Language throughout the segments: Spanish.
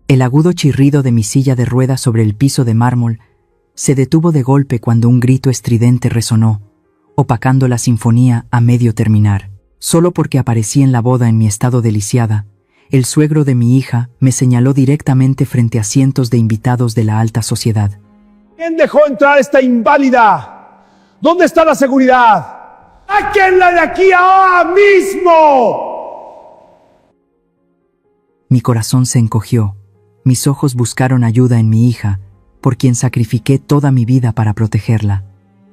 El agudo chirrido de mi silla de ruedas sobre el piso de mármol se detuvo de golpe cuando un grito estridente resonó, opacando la sinfonía a medio terminar. Solo porque aparecí en la boda en mi estado de lisiada, el suegro de mi hija me señaló directamente frente a cientos de invitados de la alta sociedad. ¿Quién dejó entrar a esta inválida? ¿Dónde está la seguridad? ¡Sáquenla de aquí ahora mismo! Mi corazón se encogió. Mis ojos buscaron ayuda en mi hija, por quien sacrifiqué toda mi vida para protegerla.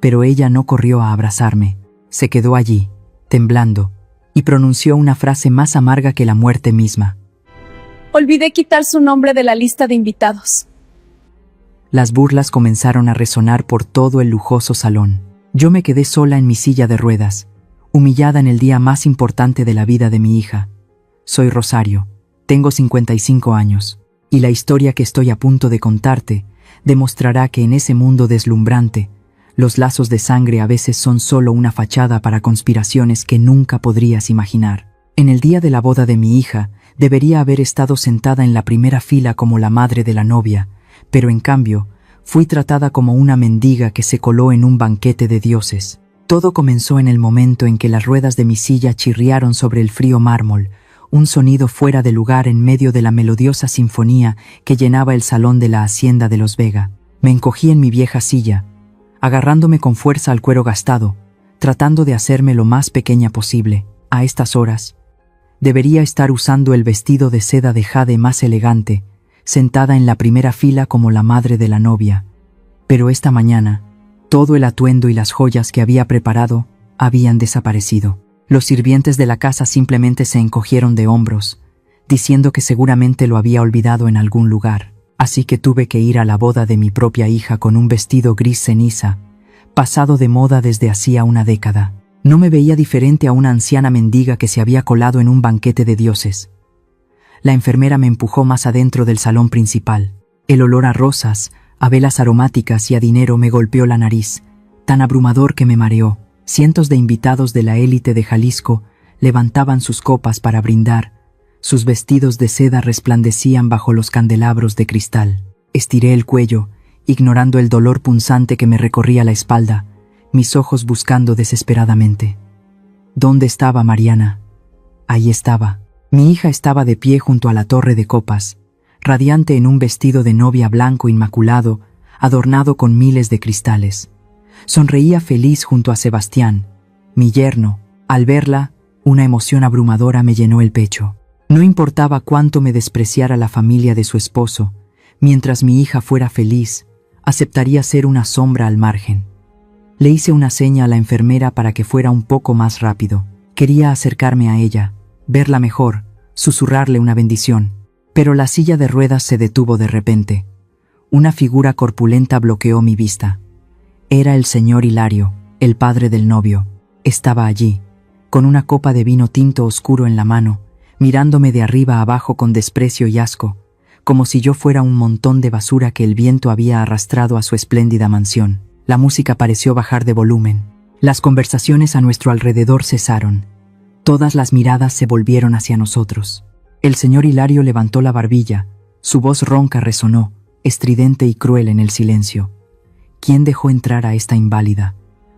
Pero ella no corrió a abrazarme. Se quedó allí, temblando, y pronunció una frase más amarga que la muerte misma. Olvidé quitar su nombre de la lista de invitados. Las burlas comenzaron a resonar por todo el lujoso salón. Yo me quedé sola en mi silla de ruedas, humillada en el día más importante de la vida de mi hija. Soy Rosario, tengo 55 años. Y la historia que estoy a punto de contarte demostrará que en ese mundo deslumbrante, los lazos de sangre a veces son solo una fachada para conspiraciones que nunca podrías imaginar. En el día de la boda de mi hija, debería haber estado sentada en la primera fila como la madre de la novia, pero en cambio, fui tratada como una mendiga que se coló en un banquete de dioses. Todo comenzó en el momento en que las ruedas de mi silla chirriaron sobre el frío mármol, un sonido fuera de lugar en medio de la melodiosa sinfonía que llenaba el salón de la hacienda de los Vega. Me encogí en mi vieja silla, agarrándome con fuerza al cuero gastado, tratando de hacerme lo más pequeña posible. A estas horas, debería estar usando el vestido de seda de jade más elegante, sentada en la primera fila como la madre de la novia. Pero esta mañana, todo el atuendo y las joyas que había preparado habían desaparecido. Los sirvientes de la casa simplemente se encogieron de hombros, diciendo que seguramente lo había olvidado en algún lugar. Así que tuve que ir a la boda de mi propia hija con un vestido gris ceniza, pasado de moda desde hacía una década. No me veía diferente a una anciana mendiga que se había colado en un banquete de dioses. La enfermera me empujó más adentro del salón principal. El olor a rosas, a velas aromáticas y a dinero me golpeó la nariz, tan abrumador que me mareó. Cientos de invitados de la élite de Jalisco levantaban sus copas para brindar. Sus vestidos de seda resplandecían bajo los candelabros de cristal. Estiré el cuello, ignorando el dolor punzante que me recorría la espalda, mis ojos buscando desesperadamente. ¿Dónde estaba Mariana? Ahí estaba. Mi hija estaba de pie junto a la torre de copas, radiante en un vestido de novia blanco inmaculado, adornado con miles de cristales. Sonreía feliz junto a Sebastián, mi yerno. Al verla, una emoción abrumadora me llenó el pecho. No importaba cuánto me despreciara la familia de su esposo, mientras mi hija fuera feliz, aceptaría ser una sombra al margen. Le hice una seña a la enfermera para que fuera un poco más rápido. Quería acercarme a ella, verla mejor, susurrarle una bendición. Pero la silla de ruedas se detuvo de repente. Una figura corpulenta bloqueó mi vista. Era el señor Hilario, el padre del novio. Estaba allí, con una copa de vino tinto oscuro en la mano, mirándome de arriba a abajo con desprecio y asco, como si yo fuera un montón de basura que el viento había arrastrado a su espléndida mansión. La música pareció bajar de volumen. Las conversaciones a nuestro alrededor cesaron. Todas las miradas se volvieron hacia nosotros. El señor Hilario levantó la barbilla, su voz ronca resonó, estridente y cruel en el silencio. ¿Quién dejó entrar a esta inválida?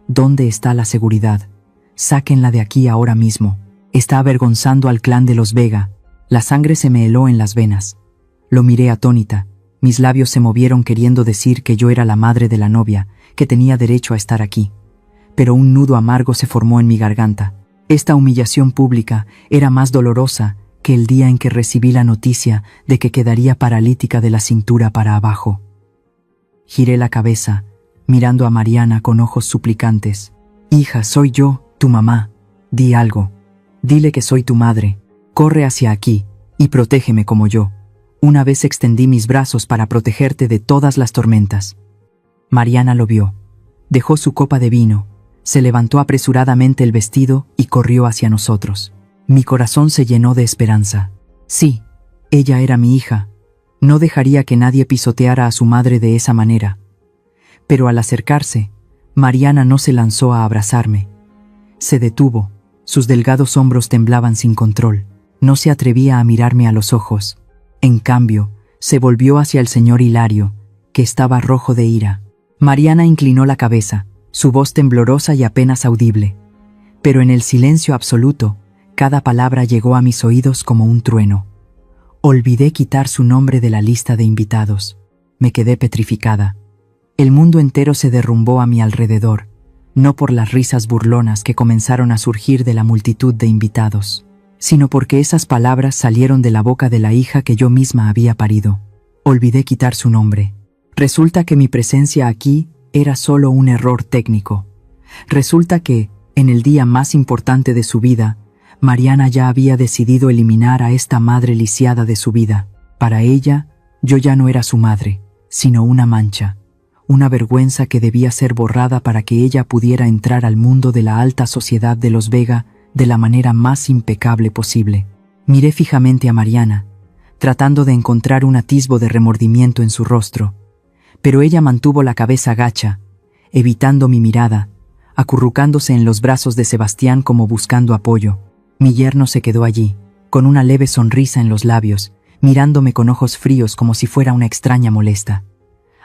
¿Dónde está la seguridad? Sáquenla de aquí ahora mismo. Está avergonzando al clan de los Vega. La sangre se me heló en las venas. Lo miré atónita. Mis labios se movieron queriendo decir que yo era la madre de la novia, que tenía derecho a estar aquí. Pero un nudo amargo se formó en mi garganta. Esta humillación pública era más dolorosa que el día en que recibí la noticia de que quedaría paralítica de la cintura para abajo. Giré la cabeza, mirando a Mariana con ojos suplicantes. «Hija, soy yo, tu mamá. Di algo. Dile que soy tu madre. Corre hacia aquí y protégeme como yo». Una vez extendí mis brazos para protegerte de todas las tormentas. Mariana lo vio. Dejó su copa de vino, se levantó apresuradamente el vestido y corrió hacia nosotros. Mi corazón se llenó de esperanza. Sí, ella era mi hija. No dejaría que nadie pisoteara a su madre de esa manera. Pero al acercarse, Mariana no se lanzó a abrazarme. Se detuvo, sus delgados hombros temblaban sin control. No se atrevía a mirarme a los ojos. En cambio, Se volvió hacia el señor Hilario, que estaba rojo de ira. Mariana inclinó la cabeza, su voz temblorosa y apenas audible. Pero en el silencio absoluto, cada palabra llegó a mis oídos como un trueno. Olvidé quitar su nombre de la lista de invitados. Me quedé petrificada. El mundo entero se derrumbó a mi alrededor, no por las risas burlonas que comenzaron a surgir de la multitud de invitados, sino porque esas palabras salieron de la boca de la hija que yo misma había parido. Olvidé quitar su nombre. Resulta que mi presencia aquí era solo un error técnico. Resulta que, en el día más importante de su vida, Mariana ya había decidido eliminar a esta madre lisiada de su vida. Para ella, yo ya no era su madre, sino una mancha, una vergüenza que debía ser borrada para que ella pudiera entrar al mundo de la alta sociedad de los Vega de la manera más impecable posible. Miré fijamente a Mariana, tratando de encontrar un atisbo de remordimiento en su rostro, pero ella mantuvo la cabeza gacha, evitando mi mirada, acurrucándose en los brazos de Sebastián como buscando apoyo. Mi yerno se quedó allí, con una leve sonrisa en los labios, mirándome con ojos fríos como si fuera una extraña molesta.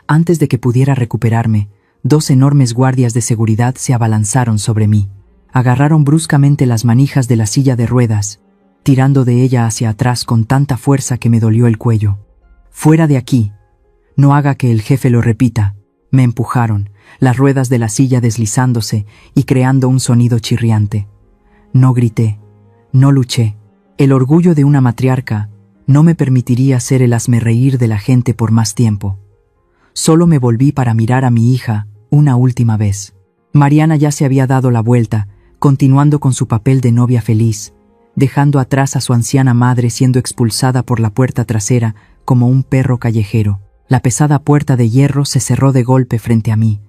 Antes de que pudiera recuperarme, 2 enormes guardias de seguridad se abalanzaron sobre mí. Agarraron bruscamente las manijas de la silla de ruedas, tirando de ella hacia atrás con tanta fuerza que me dolió el cuello. «Fuera de aquí. No haga que el jefe lo repita». Me empujaron, las ruedas de la silla deslizándose y creando un sonido chirriante. No grité, no luché. El orgullo de una matriarca no me permitiría ser el hazmerreír de la gente por más tiempo. Solo me volví para mirar a mi hija una última vez. Mariana ya se había dado la vuelta, continuando con su papel de novia feliz, dejando atrás a su anciana madre siendo expulsada por la puerta trasera como un perro callejero. La pesada puerta de hierro se cerró de golpe frente a mí,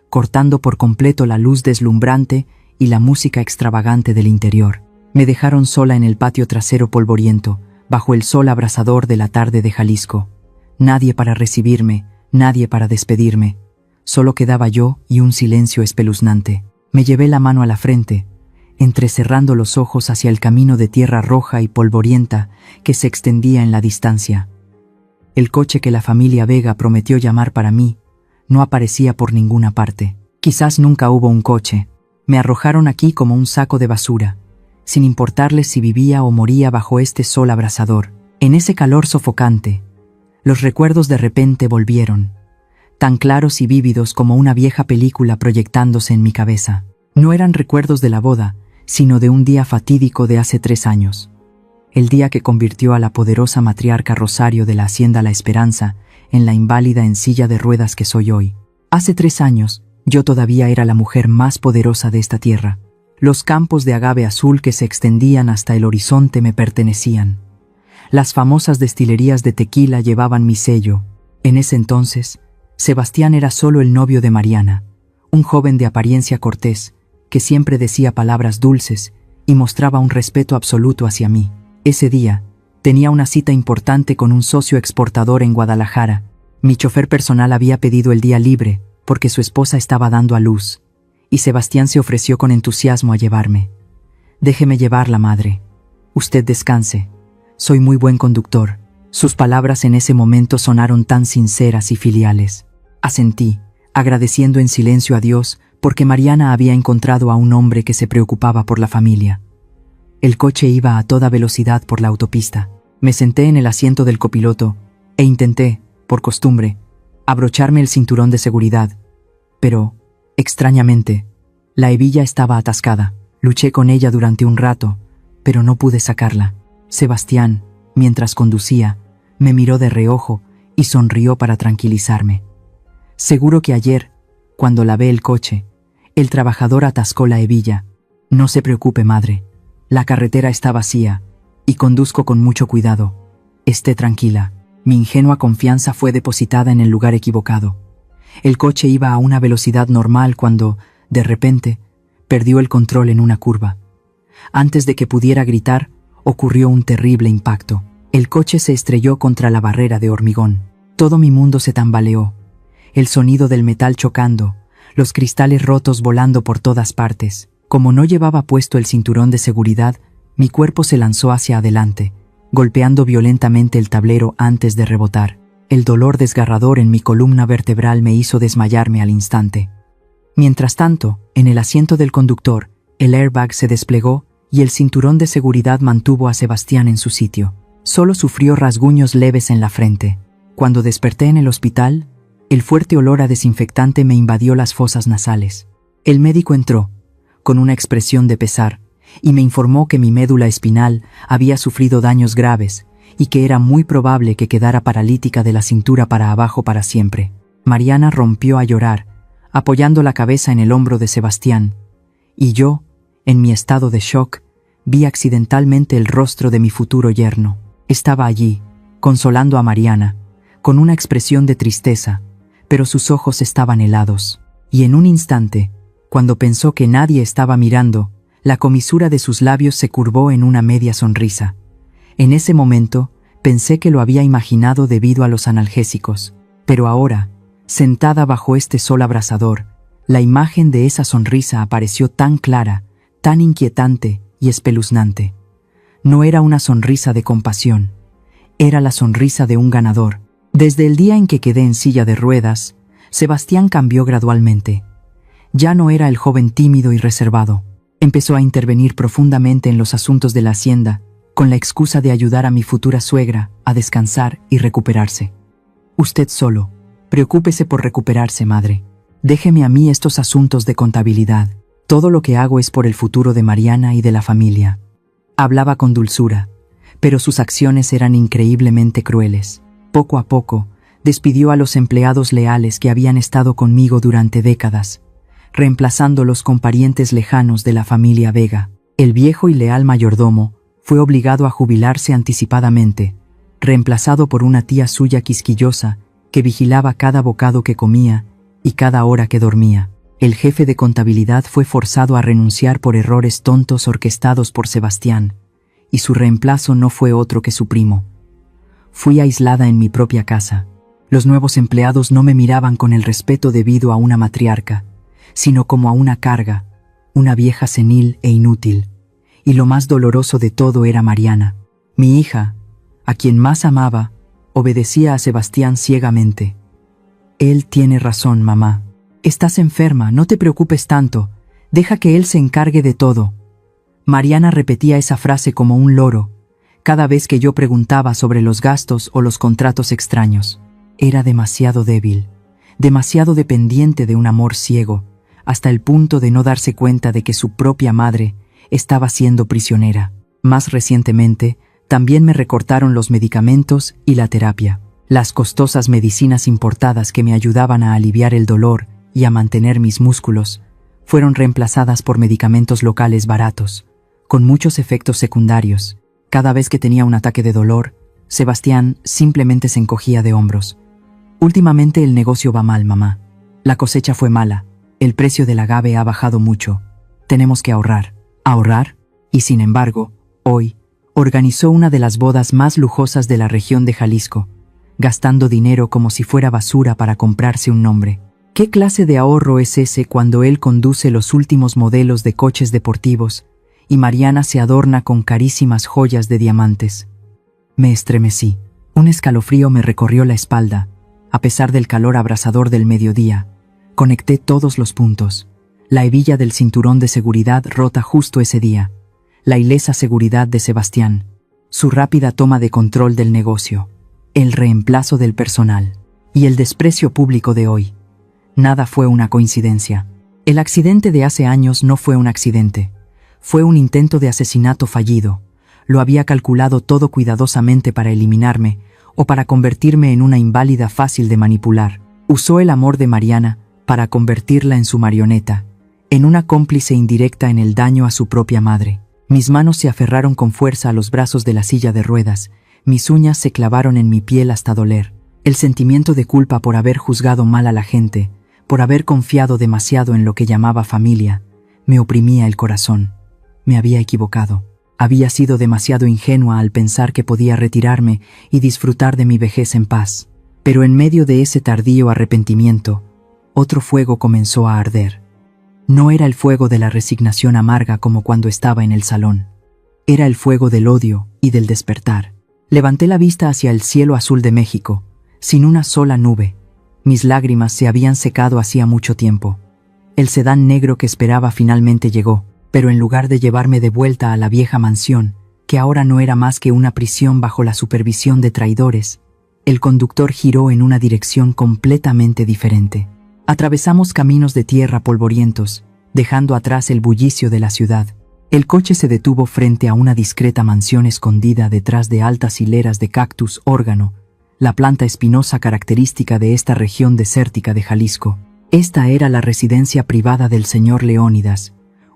cortando por completo la luz deslumbrante y la música extravagante del interior. Me dejaron sola en el patio trasero polvoriento, bajo el sol abrasador de la tarde de Jalisco. Nadie para recibirme, nadie para despedirme. Solo quedaba yo y un silencio espeluznante. Me llevé la mano a la frente, entrecerrando los ojos hacia el camino de tierra roja y polvorienta que se extendía en la distancia. El coche que la familia Vega prometió llamar para mí no aparecía por ninguna parte. Quizás nunca hubo un coche. Me arrojaron aquí como un saco de basura, sin importarles si vivía o moría bajo este sol abrasador. En ese calor sofocante, los recuerdos de repente volvieron, tan claros y vívidos como una vieja película proyectándose en mi cabeza. No eran recuerdos de la boda, sino de un día fatídico de hace 3 años. El día que convirtió a la poderosa matriarca Rosario de la Hacienda La Esperanza en la inválida en silla de ruedas que soy hoy. Hace 3 años, yo todavía era la mujer más poderosa de esta tierra. Los campos de agave azul que se extendían hasta el horizonte me pertenecían. Las famosas destilerías de tequila llevaban mi sello. En ese entonces, Sebastián era solo el novio de Mariana, un joven de apariencia cortés, que siempre decía palabras dulces y mostraba un respeto absoluto hacia mí. Ese día, tenía una cita importante con un socio exportador en Guadalajara. Mi chofer personal había pedido el día libre porque su esposa estaba dando a luz, y Sebastián se ofreció con entusiasmo a llevarme. «Déjeme llevarla, madre. Usted descanse. Soy muy buen conductor». Sus palabras en ese momento sonaron tan sinceras y filiales. Asentí, agradeciendo en silencio a Dios porque Mariana había encontrado a un hombre que se preocupaba por la familia. El coche iba a toda velocidad por la autopista. Me senté en el asiento del copiloto e intenté, por costumbre, abrocharme el cinturón de seguridad. Pero, extrañamente, la hebilla estaba atascada. Luché con ella durante un rato, pero no pude sacarla. Sebastián, mientras conducía, me miró de reojo y sonrió para tranquilizarme. Seguro que ayer, cuando lavé el coche, el trabajador atascó la hebilla. No se preocupe, madre. La carretera está vacía y conduzco con mucho cuidado. Esté tranquila. Mi ingenua confianza fue depositada en el lugar equivocado. El coche iba a una velocidad normal cuando, de repente, perdió el control en una curva. Antes de que pudiera gritar, ocurrió un terrible impacto. El coche se estrelló contra la barrera de hormigón. Todo mi mundo se tambaleó. El sonido del metal chocando, los cristales rotos volando por todas partes. Como no llevaba puesto el cinturón de seguridad, mi cuerpo se lanzó hacia adelante, golpeando violentamente el tablero antes de rebotar. El dolor desgarrador en mi columna vertebral me hizo desmayarme al instante. Mientras tanto, en el asiento del conductor, el airbag se desplegó y el cinturón de seguridad mantuvo a Sebastián en su sitio. Solo sufrió rasguños leves en la frente. Cuando desperté en el hospital, el fuerte olor a desinfectante me invadió las fosas nasales. El médico entró, con una expresión de pesar, y me informó que mi médula espinal había sufrido daños graves y que era muy probable que quedara paralítica de la cintura para abajo para siempre. Mariana rompió a llorar, apoyando la cabeza en el hombro de Sebastián, y yo, en mi estado de shock, vi accidentalmente el rostro de mi futuro yerno. Estaba allí, consolando a Mariana, con una expresión de tristeza, pero sus ojos estaban helados, y en un instante, cuando pensó que nadie estaba mirando, la comisura de sus labios se curvó en una media sonrisa. En ese momento, pensé que lo había imaginado debido a los analgésicos, pero ahora, sentada bajo este sol abrasador, la imagen de esa sonrisa apareció tan clara, tan inquietante y espeluznante. No era una sonrisa de compasión, era la sonrisa de un ganador. Desde el día en que quedé en silla de ruedas, Sebastián cambió gradualmente. Ya no era el joven tímido y reservado. Empezó a intervenir profundamente en los asuntos de la hacienda, con la excusa de ayudar a mi futura suegra a descansar y recuperarse. Usted solo, preocúpese por recuperarse, madre. Déjeme a mí estos asuntos de contabilidad. Todo lo que hago es por el futuro de Mariana y de la familia. Hablaba con dulzura, pero sus acciones eran increíblemente crueles. Poco a poco, despidió a los empleados leales que habían estado conmigo durante décadas, reemplazándolos con parientes lejanos de la familia Vega. El viejo y leal mayordomo fue obligado a jubilarse anticipadamente, reemplazado por una tía suya quisquillosa que vigilaba cada bocado que comía y cada hora que dormía. El jefe de contabilidad fue forzado a renunciar por errores tontos orquestados por Sebastián, y su reemplazo no fue otro que su primo. Fui aislada en mi propia casa. Los nuevos empleados no me miraban con el respeto debido a una matriarca, sino como a una carga, una vieja senil e inútil. Y lo más doloroso de todo era Mariana. Mi hija, a quien más amaba, obedecía a Sebastián ciegamente. Él tiene razón, mamá. Estás enferma, no te preocupes tanto. Deja que él se encargue de todo. Mariana repetía esa frase como un loro, cada vez que yo preguntaba sobre los gastos o los contratos extraños. Era demasiado débil, demasiado dependiente de un amor ciego, hasta el punto de no darse cuenta de que su propia madre estaba siendo prisionera. Más recientemente, también me recortaron los medicamentos y la terapia. Las costosas medicinas importadas que me ayudaban a aliviar el dolor y a mantener mis músculos fueron reemplazadas por medicamentos locales baratos, con muchos efectos secundarios. Cada vez que tenía un ataque de dolor, Sebastián simplemente se encogía de hombros. Últimamente el negocio va mal, mamá. La cosecha fue mala. El precio del agave ha bajado mucho. Tenemos que ahorrar. ¿Ahorrar? Y sin embargo, hoy, organizó una de las bodas más lujosas de la región de Jalisco, gastando dinero como si fuera basura para comprarse un nombre. ¿Qué clase de ahorro es ese cuando él conduce los últimos modelos de coches deportivos y Mariana se adorna con carísimas joyas de diamantes? Me estremecí. Un escalofrío me recorrió la espalda. A pesar del calor abrasador del mediodía, conecté todos los puntos. La hebilla del cinturón de seguridad rota justo ese día, la ilesa seguridad de Sebastián, su rápida toma de control del negocio, el reemplazo del personal y el desprecio público de hoy. Nada fue una coincidencia. El accidente de hace años no fue un accidente, fue un intento de asesinato fallido. Lo había calculado todo cuidadosamente para eliminarme o para convertirme en una inválida fácil de manipular. Usó el amor de Mariana para convertirla en su marioneta, en una cómplice indirecta en el daño a su propia madre. Mis manos se aferraron con fuerza a los brazos de la silla de ruedas, mis uñas se clavaron en mi piel hasta doler. El sentimiento de culpa por haber juzgado mal a la gente, por haber confiado demasiado en lo que llamaba familia, me oprimía el corazón. Me había equivocado. Había sido demasiado ingenua al pensar que podía retirarme y disfrutar de mi vejez en paz. Pero en medio de ese tardío arrepentimiento, otro fuego comenzó a arder. No era el fuego de la resignación amarga como cuando estaba en el salón. Era el fuego del odio y del despertar. Levanté la vista hacia el cielo azul de México, sin una sola nube. Mis lágrimas se habían secado hacía mucho tiempo. El sedán negro que esperaba finalmente llegó, pero en lugar de llevarme de vuelta a la vieja mansión, que ahora no era más que una prisión bajo la supervisión de traidores, el conductor giró en una dirección completamente diferente. Atravesamos caminos de tierra polvorientos, dejando atrás el bullicio de la ciudad. El coche se detuvo frente a una discreta mansión escondida detrás de altas hileras de cactus órgano, la planta espinosa característica de esta región desértica de Jalisco. Esta era la residencia privada del señor Leónidas,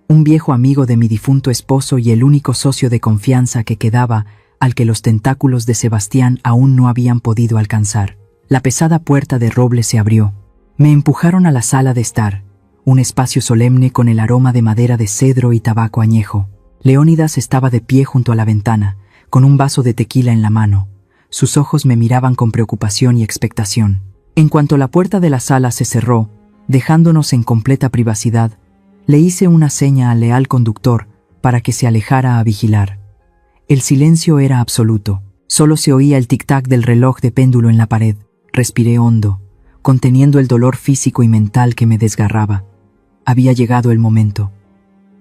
un viejo amigo de mi difunto esposo y el único socio de confianza que quedaba al que los tentáculos de Sebastián aún no habían podido alcanzar. La pesada puerta de roble se abrió. Me empujaron a la sala de estar, un espacio solemne con el aroma de madera de cedro y tabaco añejo. Leónidas estaba de pie junto a la ventana, con un vaso de tequila en la mano. Sus ojos me miraban con preocupación y expectación. En cuanto la puerta de la sala se cerró, dejándonos en completa privacidad, le hice una seña al leal conductor para que se alejara a vigilar. El silencio era absoluto. Solo se oía el tic-tac del reloj de péndulo en la pared. Respiré hondo, conteniendo el dolor físico y mental que me desgarraba. Había llegado el momento.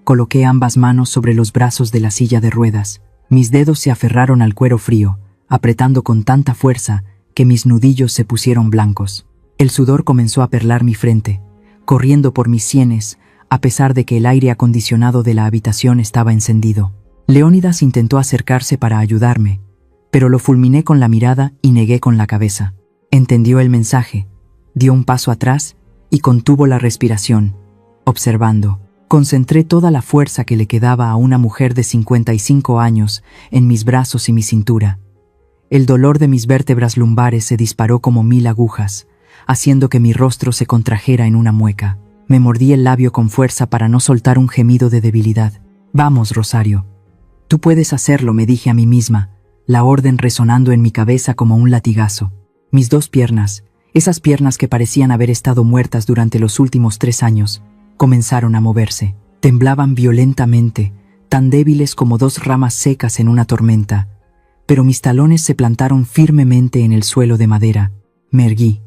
Coloqué ambas manos sobre los brazos de la silla de ruedas. Mis dedos se aferraron al cuero frío, apretando con tanta fuerza que mis nudillos se pusieron blancos. El sudor comenzó a perlar mi frente, corriendo por mis sienes, a pesar de que el aire acondicionado de la habitación estaba encendido. Leónidas intentó acercarse para ayudarme, pero lo fulminé con la mirada y negué con la cabeza. Entendió el mensaje, dio un paso atrás y contuvo la respiración, observando. Concentré toda la fuerza que le quedaba a una mujer de 55 años en mis brazos y mi cintura. El dolor de mis vértebras lumbares se disparó como 1000 agujas, haciendo que mi rostro se contrajera en una mueca. Me mordí el labio con fuerza para no soltar un gemido de debilidad. «Vamos, Rosario. Tú puedes hacerlo», me dije a mí misma, la orden resonando en mi cabeza como un latigazo. Mis dos piernas, esas piernas que parecían haber estado muertas durante los últimos 3 años, comenzaron a moverse. Temblaban violentamente, tan débiles como 2 ramas secas en una tormenta, pero mis talones se plantaron firmemente en el suelo de madera. Me erguí.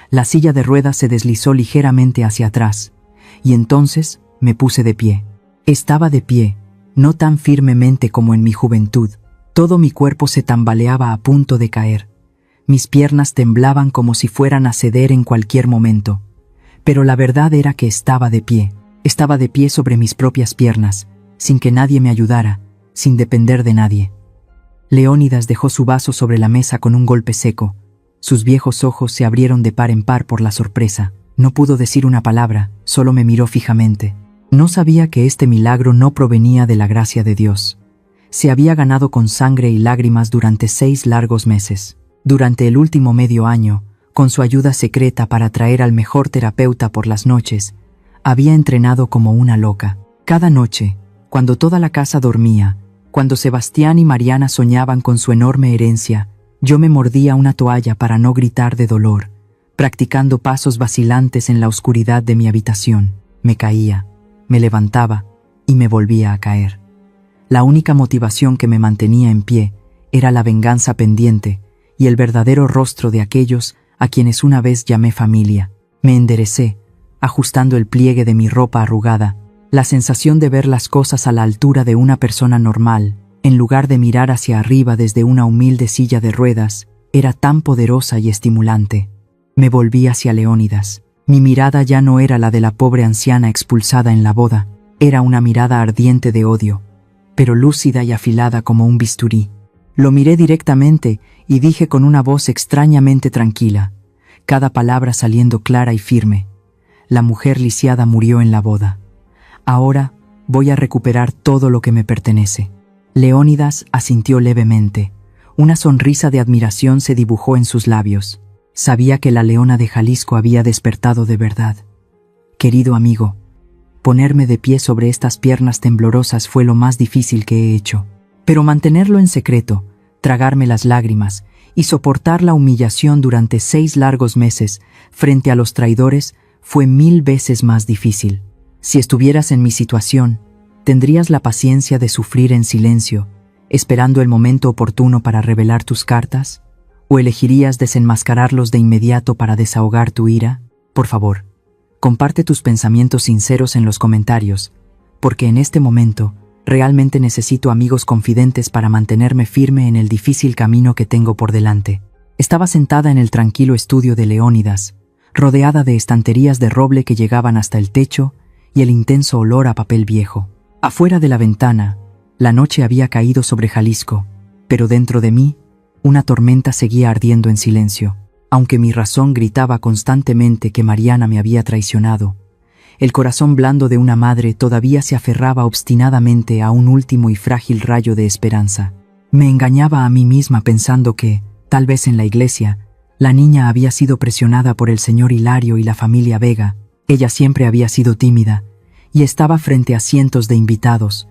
La silla de ruedas se deslizó ligeramente hacia atrás, y entonces me puse de pie. Estaba de pie, no tan firmemente como en mi juventud. Todo mi cuerpo se tambaleaba a punto de caer. Mis piernas temblaban como si fueran a ceder en cualquier momento. Pero la verdad era que estaba de pie. Estaba de pie sobre mis propias piernas, sin que nadie me ayudara, sin depender de nadie. Leónidas dejó su vaso sobre la mesa con un golpe seco. Sus viejos ojos se abrieron de par en par por la sorpresa. No pudo decir una palabra, solo me miró fijamente. No sabía que este milagro no provenía de la gracia de Dios. Se había ganado con sangre y lágrimas durante 6 largos meses. Durante el último medio año, con su ayuda secreta para traer al mejor terapeuta por las noches, había entrenado como una loca. Cada noche, cuando toda la casa dormía, cuando Sebastián y Mariana soñaban con su enorme herencia, yo me mordía una toalla para no gritar de dolor, practicando pasos vacilantes en la oscuridad de mi habitación. Me caía, me levantaba y me volvía a caer. La única motivación que me mantenía en pie era la venganza pendiente y el verdadero rostro de aquellos a quienes una vez llamé familia. Me enderecé, ajustando el pliegue de mi ropa arrugada. La sensación de ver las cosas a la altura de una persona normal, en lugar de mirar hacia arriba desde una humilde silla de ruedas, era tan poderosa y estimulante. Me volví hacia Leónidas. Mi mirada ya no era la de la pobre anciana expulsada en la boda, era una mirada ardiente de odio, pero lúcida y afilada como un bisturí. Lo miré directamente y dije con una voz extrañamente tranquila, cada palabra saliendo clara y firme: la mujer lisiada murió en la boda. Ahora voy a recuperar todo lo que me pertenece. Leónidas asintió levemente. Una sonrisa de admiración se dibujó en sus labios. Sabía que la leona de Jalisco había despertado de verdad. Querido amigo, ponerme de pie sobre estas piernas temblorosas fue lo más difícil que he hecho. Pero mantenerlo en secreto, tragarme las lágrimas y soportar la humillación durante 6 largos meses frente a los traidores fue 1000 veces más difícil. Si estuvieras en mi situación, ¿tendrías la paciencia de sufrir en silencio, esperando el momento oportuno para revelar tus cartas? ¿O elegirías desenmascararlos de inmediato para desahogar tu ira? Por favor, comparte tus pensamientos sinceros en los comentarios, porque en este momento realmente necesito amigos confidentes para mantenerme firme en el difícil camino que tengo por delante. Estaba sentada en el tranquilo estudio de Leónidas, rodeada de estanterías de roble que llegaban hasta el techo y el intenso olor a papel viejo. Afuera de la ventana, la noche había caído sobre Jalisco, pero dentro de mí, una tormenta seguía ardiendo en silencio. Aunque mi razón gritaba constantemente que Mariana me había traicionado, el corazón blando de una madre todavía se aferraba obstinadamente a un último y frágil rayo de esperanza. Me engañaba a mí misma pensando que, tal vez en la iglesia, la niña había sido presionada por el señor Hilario y la familia Vega. Ella siempre había sido tímida y estaba frente a cientos de invitados.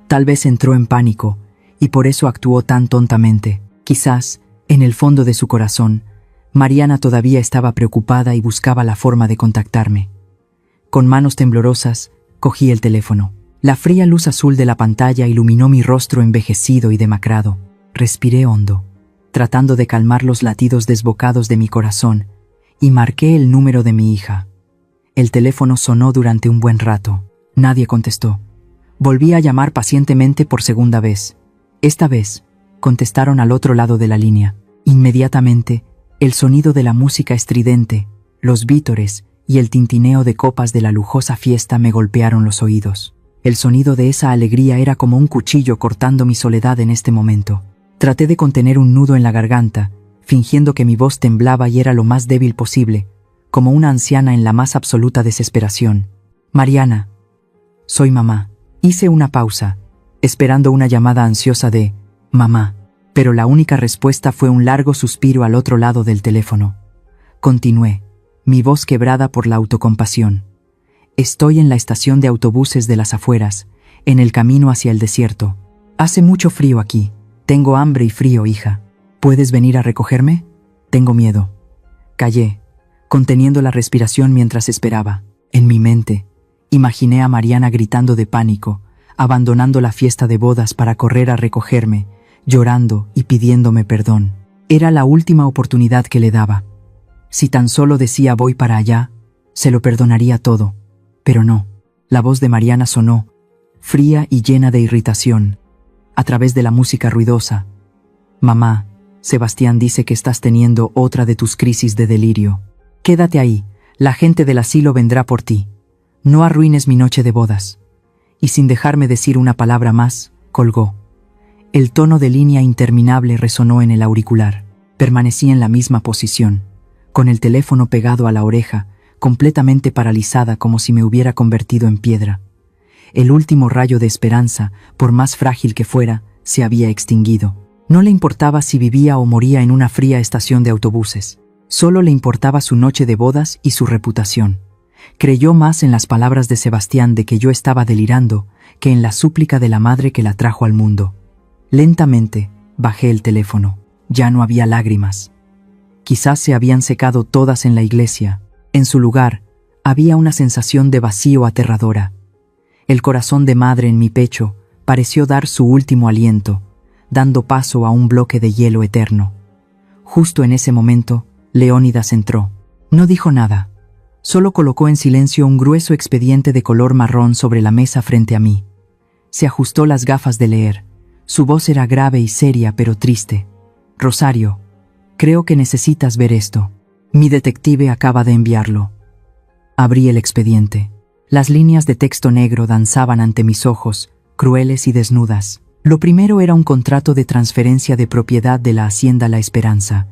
Tal vez entró en pánico y por eso actuó tan tontamente. Quizás, en el fondo de su corazón, Mariana todavía estaba preocupada y buscaba la forma de contactarme. Con manos temblorosas, cogí el teléfono. La fría luz azul de la pantalla iluminó mi rostro envejecido y demacrado. Respiré hondo, tratando de calmar los latidos desbocados de mi corazón, y marqué el número de mi hija. El teléfono sonó durante un buen rato. Nadie contestó. Volví a llamar pacientemente por segunda vez. Esta vez, contestaron al otro lado de la línea. Inmediatamente, el sonido de la música estridente, los vítores y el tintineo de copas de la lujosa fiesta me golpearon los oídos. El sonido de esa alegría era como un cuchillo cortando mi soledad en este momento. Traté de contener un nudo en la garganta, fingiendo que mi voz temblaba y era lo más débil posible, como una anciana en la más absoluta desesperación. Mariana, soy mamá. Hice una pausa, esperando una llamada ansiosa de mamá. Pero la única respuesta fue un largo suspiro al otro lado del teléfono. Continué, mi voz quebrada por la autocompasión. Estoy en la estación de autobuses de las afueras, en el camino hacia el desierto. Hace mucho frío aquí. Tengo hambre y frío, hija. ¿Puedes venir a recogerme? Tengo miedo. Callé, conteniendo la respiración mientras esperaba. En mi mente, imaginé a Mariana gritando de pánico, abandonando la fiesta de bodas para correr a recogerme, llorando y pidiéndome perdón. Era la última oportunidad que le daba. Si tan solo decía voy para allá, se lo perdonaría todo. Pero no. La voz de Mariana sonó, fría y llena de irritación, a través de la música ruidosa. Mamá, Sebastián dice que estás teniendo otra de tus crisis de delirio. Quédate ahí, la gente del asilo vendrá por ti. No arruines mi noche de bodas. Y sin dejarme decir una palabra más, colgó. El tono de línea interminable resonó en el auricular. Permanecí en la misma posición, con el teléfono pegado a la oreja, completamente paralizada como si me hubiera convertido en piedra. El último rayo de esperanza, por más frágil que fuera, se había extinguido. No le importaba si vivía o moría en una fría estación de autobuses. Solo le importaba su noche de bodas y su reputación. Creyó más en las palabras de Sebastián de que yo estaba delirando que en la súplica de la madre que la trajo al mundo. Lentamente, bajé el teléfono. Ya no había lágrimas. Quizás se habían secado todas en la iglesia. En su lugar, había una sensación de vacío aterradora. El corazón de madre en mi pecho pareció dar su último aliento, dando paso a un bloque de hielo eterno. Justo en ese momento, Leónidas entró. No dijo nada. Solo colocó en silencio un grueso expediente de color marrón sobre la mesa frente a mí. Se ajustó las gafas de leer. Su voz era grave y seria, pero triste. Rosario, creo que necesitas ver esto. Mi detective acaba de enviarlo. Abrí el expediente. Las líneas de texto negro danzaban ante mis ojos, crueles y desnudas. Lo primero era un contrato de transferencia de propiedad de la Hacienda La Esperanza,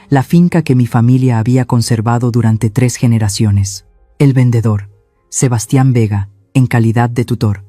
la finca que mi familia había conservado durante 3 generaciones. El vendedor, Sebastián Vega, en calidad de tutor.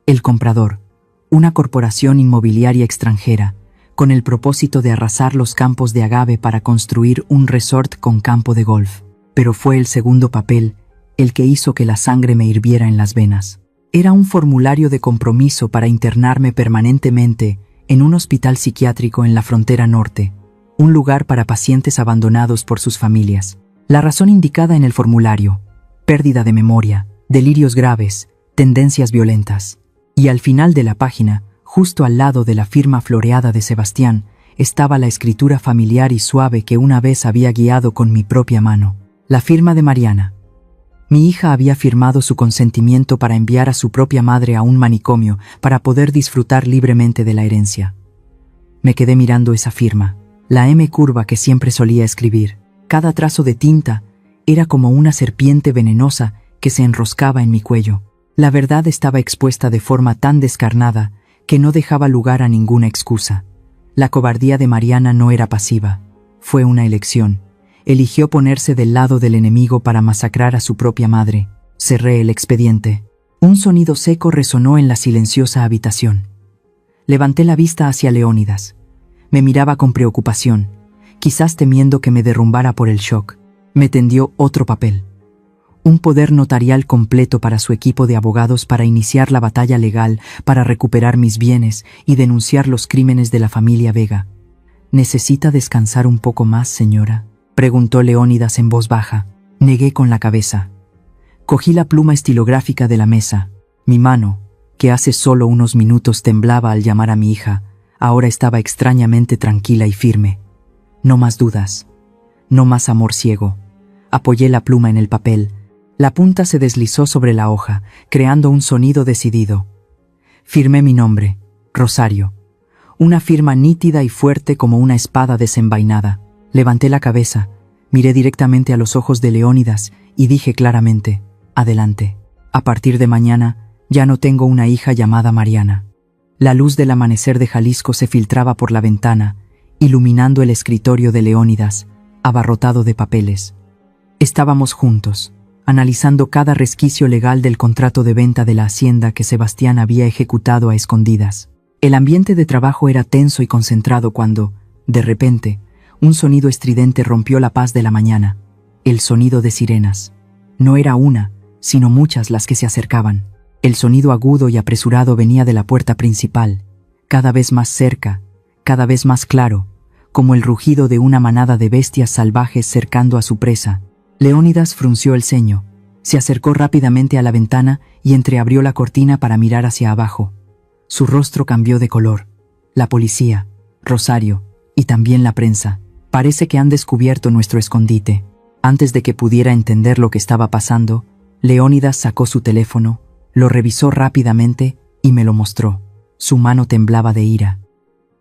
El comprador, una corporación inmobiliaria extranjera, con el propósito de arrasar los campos de agave para construir un resort con campo de golf. Pero fue el segundo papel el que hizo que la sangre me hirviera en las venas. Era un formulario de compromiso para internarme permanentemente en un hospital psiquiátrico en la frontera norte, un lugar para pacientes abandonados por sus familias. La razón indicada en el formulario: pérdida de memoria, delirios graves, tendencias violentas. Y al final de la página, justo al lado de la firma floreada de Sebastián, estaba la escritura familiar y suave que una vez había guiado con mi propia mano. La firma de Mariana. Mi hija había firmado su consentimiento para enviar a su propia madre a un manicomio para poder disfrutar libremente de la herencia. Me quedé mirando esa firma, la M curva que siempre solía escribir. Cada trazo de tinta era como una serpiente venenosa que se enroscaba en mi cuello. La verdad estaba expuesta de forma tan descarnada que no dejaba lugar a ninguna excusa. La cobardía de Mariana no era pasiva, fue una elección. Eligió ponerse del lado del enemigo para masacrar a su propia madre. Cerré el expediente. Un sonido seco resonó en la silenciosa habitación. Levanté la vista hacia Leónidas. Me miraba con preocupación, quizás temiendo que me derrumbara por el shock. Me tendió otro papel. Un poder notarial completo para su equipo de abogados para iniciar la batalla legal, para recuperar mis bienes y denunciar los crímenes de la familia Vega. ¿Necesita descansar un poco más, señora?, preguntó Leónidas en voz baja. Negué con la cabeza. Cogí la pluma estilográfica de la mesa. Mi mano, que hace solo unos minutos temblaba al llamar a mi hija, ahora estaba extrañamente tranquila y firme. No más dudas. No más amor ciego. Apoyé la pluma en el papel. La punta se deslizó sobre la hoja, creando un sonido decidido. Firmé mi nombre, Rosario. Una firma nítida y fuerte como una espada desenvainada. Levanté la cabeza, miré directamente a los ojos de Leónidas y dije claramente: adelante. A partir de mañana, ya no tengo una hija llamada Mariana. La luz del amanecer de Jalisco se filtraba por la ventana, iluminando el escritorio de Leónidas, abarrotado de papeles. Estábamos juntos, analizando cada resquicio legal del contrato de venta de la hacienda que Sebastián había ejecutado a escondidas. El ambiente de trabajo era tenso y concentrado cuando, de repente, un sonido estridente rompió la paz de la mañana. El sonido de sirenas. No era una, sino muchas las que se acercaban. El sonido agudo y apresurado venía de la puerta principal, cada vez más cerca, cada vez más claro, como el rugido de una manada de bestias salvajes cercando a su presa. Leónidas frunció el ceño, se acercó rápidamente a la ventana y entreabrió la cortina para mirar hacia abajo. Su rostro cambió de color. La policía, Rosario, y también la prensa. Parece que han descubierto nuestro escondite. Antes de que pudiera entender lo que estaba pasando, Leónidas sacó su teléfono, lo revisó rápidamente y me lo mostró. Su mano temblaba de ira.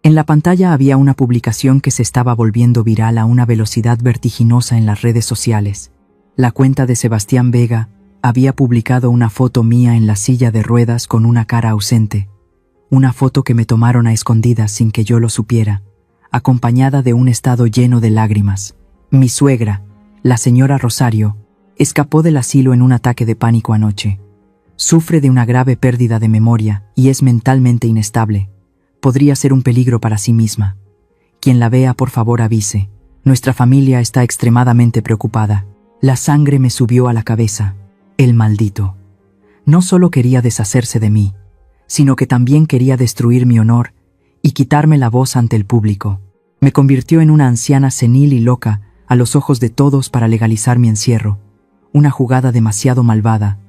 En la pantalla había una publicación que se estaba volviendo viral a una velocidad vertiginosa en las redes sociales. La cuenta de Sebastián Vega había publicado una foto mía en la silla de ruedas con una cara ausente. Una foto que me tomaron a escondidas sin que yo lo supiera, acompañada de un estado lleno de lágrimas. Mi suegra, la señora Rosario, escapó del asilo en un ataque de pánico anoche. Sufre de una grave pérdida de memoria y es mentalmente inestable. Podría ser un peligro para sí misma. Quien la vea, por favor, avise. Nuestra familia está extremadamente preocupada. La sangre me subió a la cabeza. El maldito. No solo quería deshacerse de mí, sino que también quería destruir mi honor y quitarme la voz ante el público. Me convirtió en una anciana senil y loca a los ojos de todos para legalizar mi encierro. Una jugada demasiado malvada.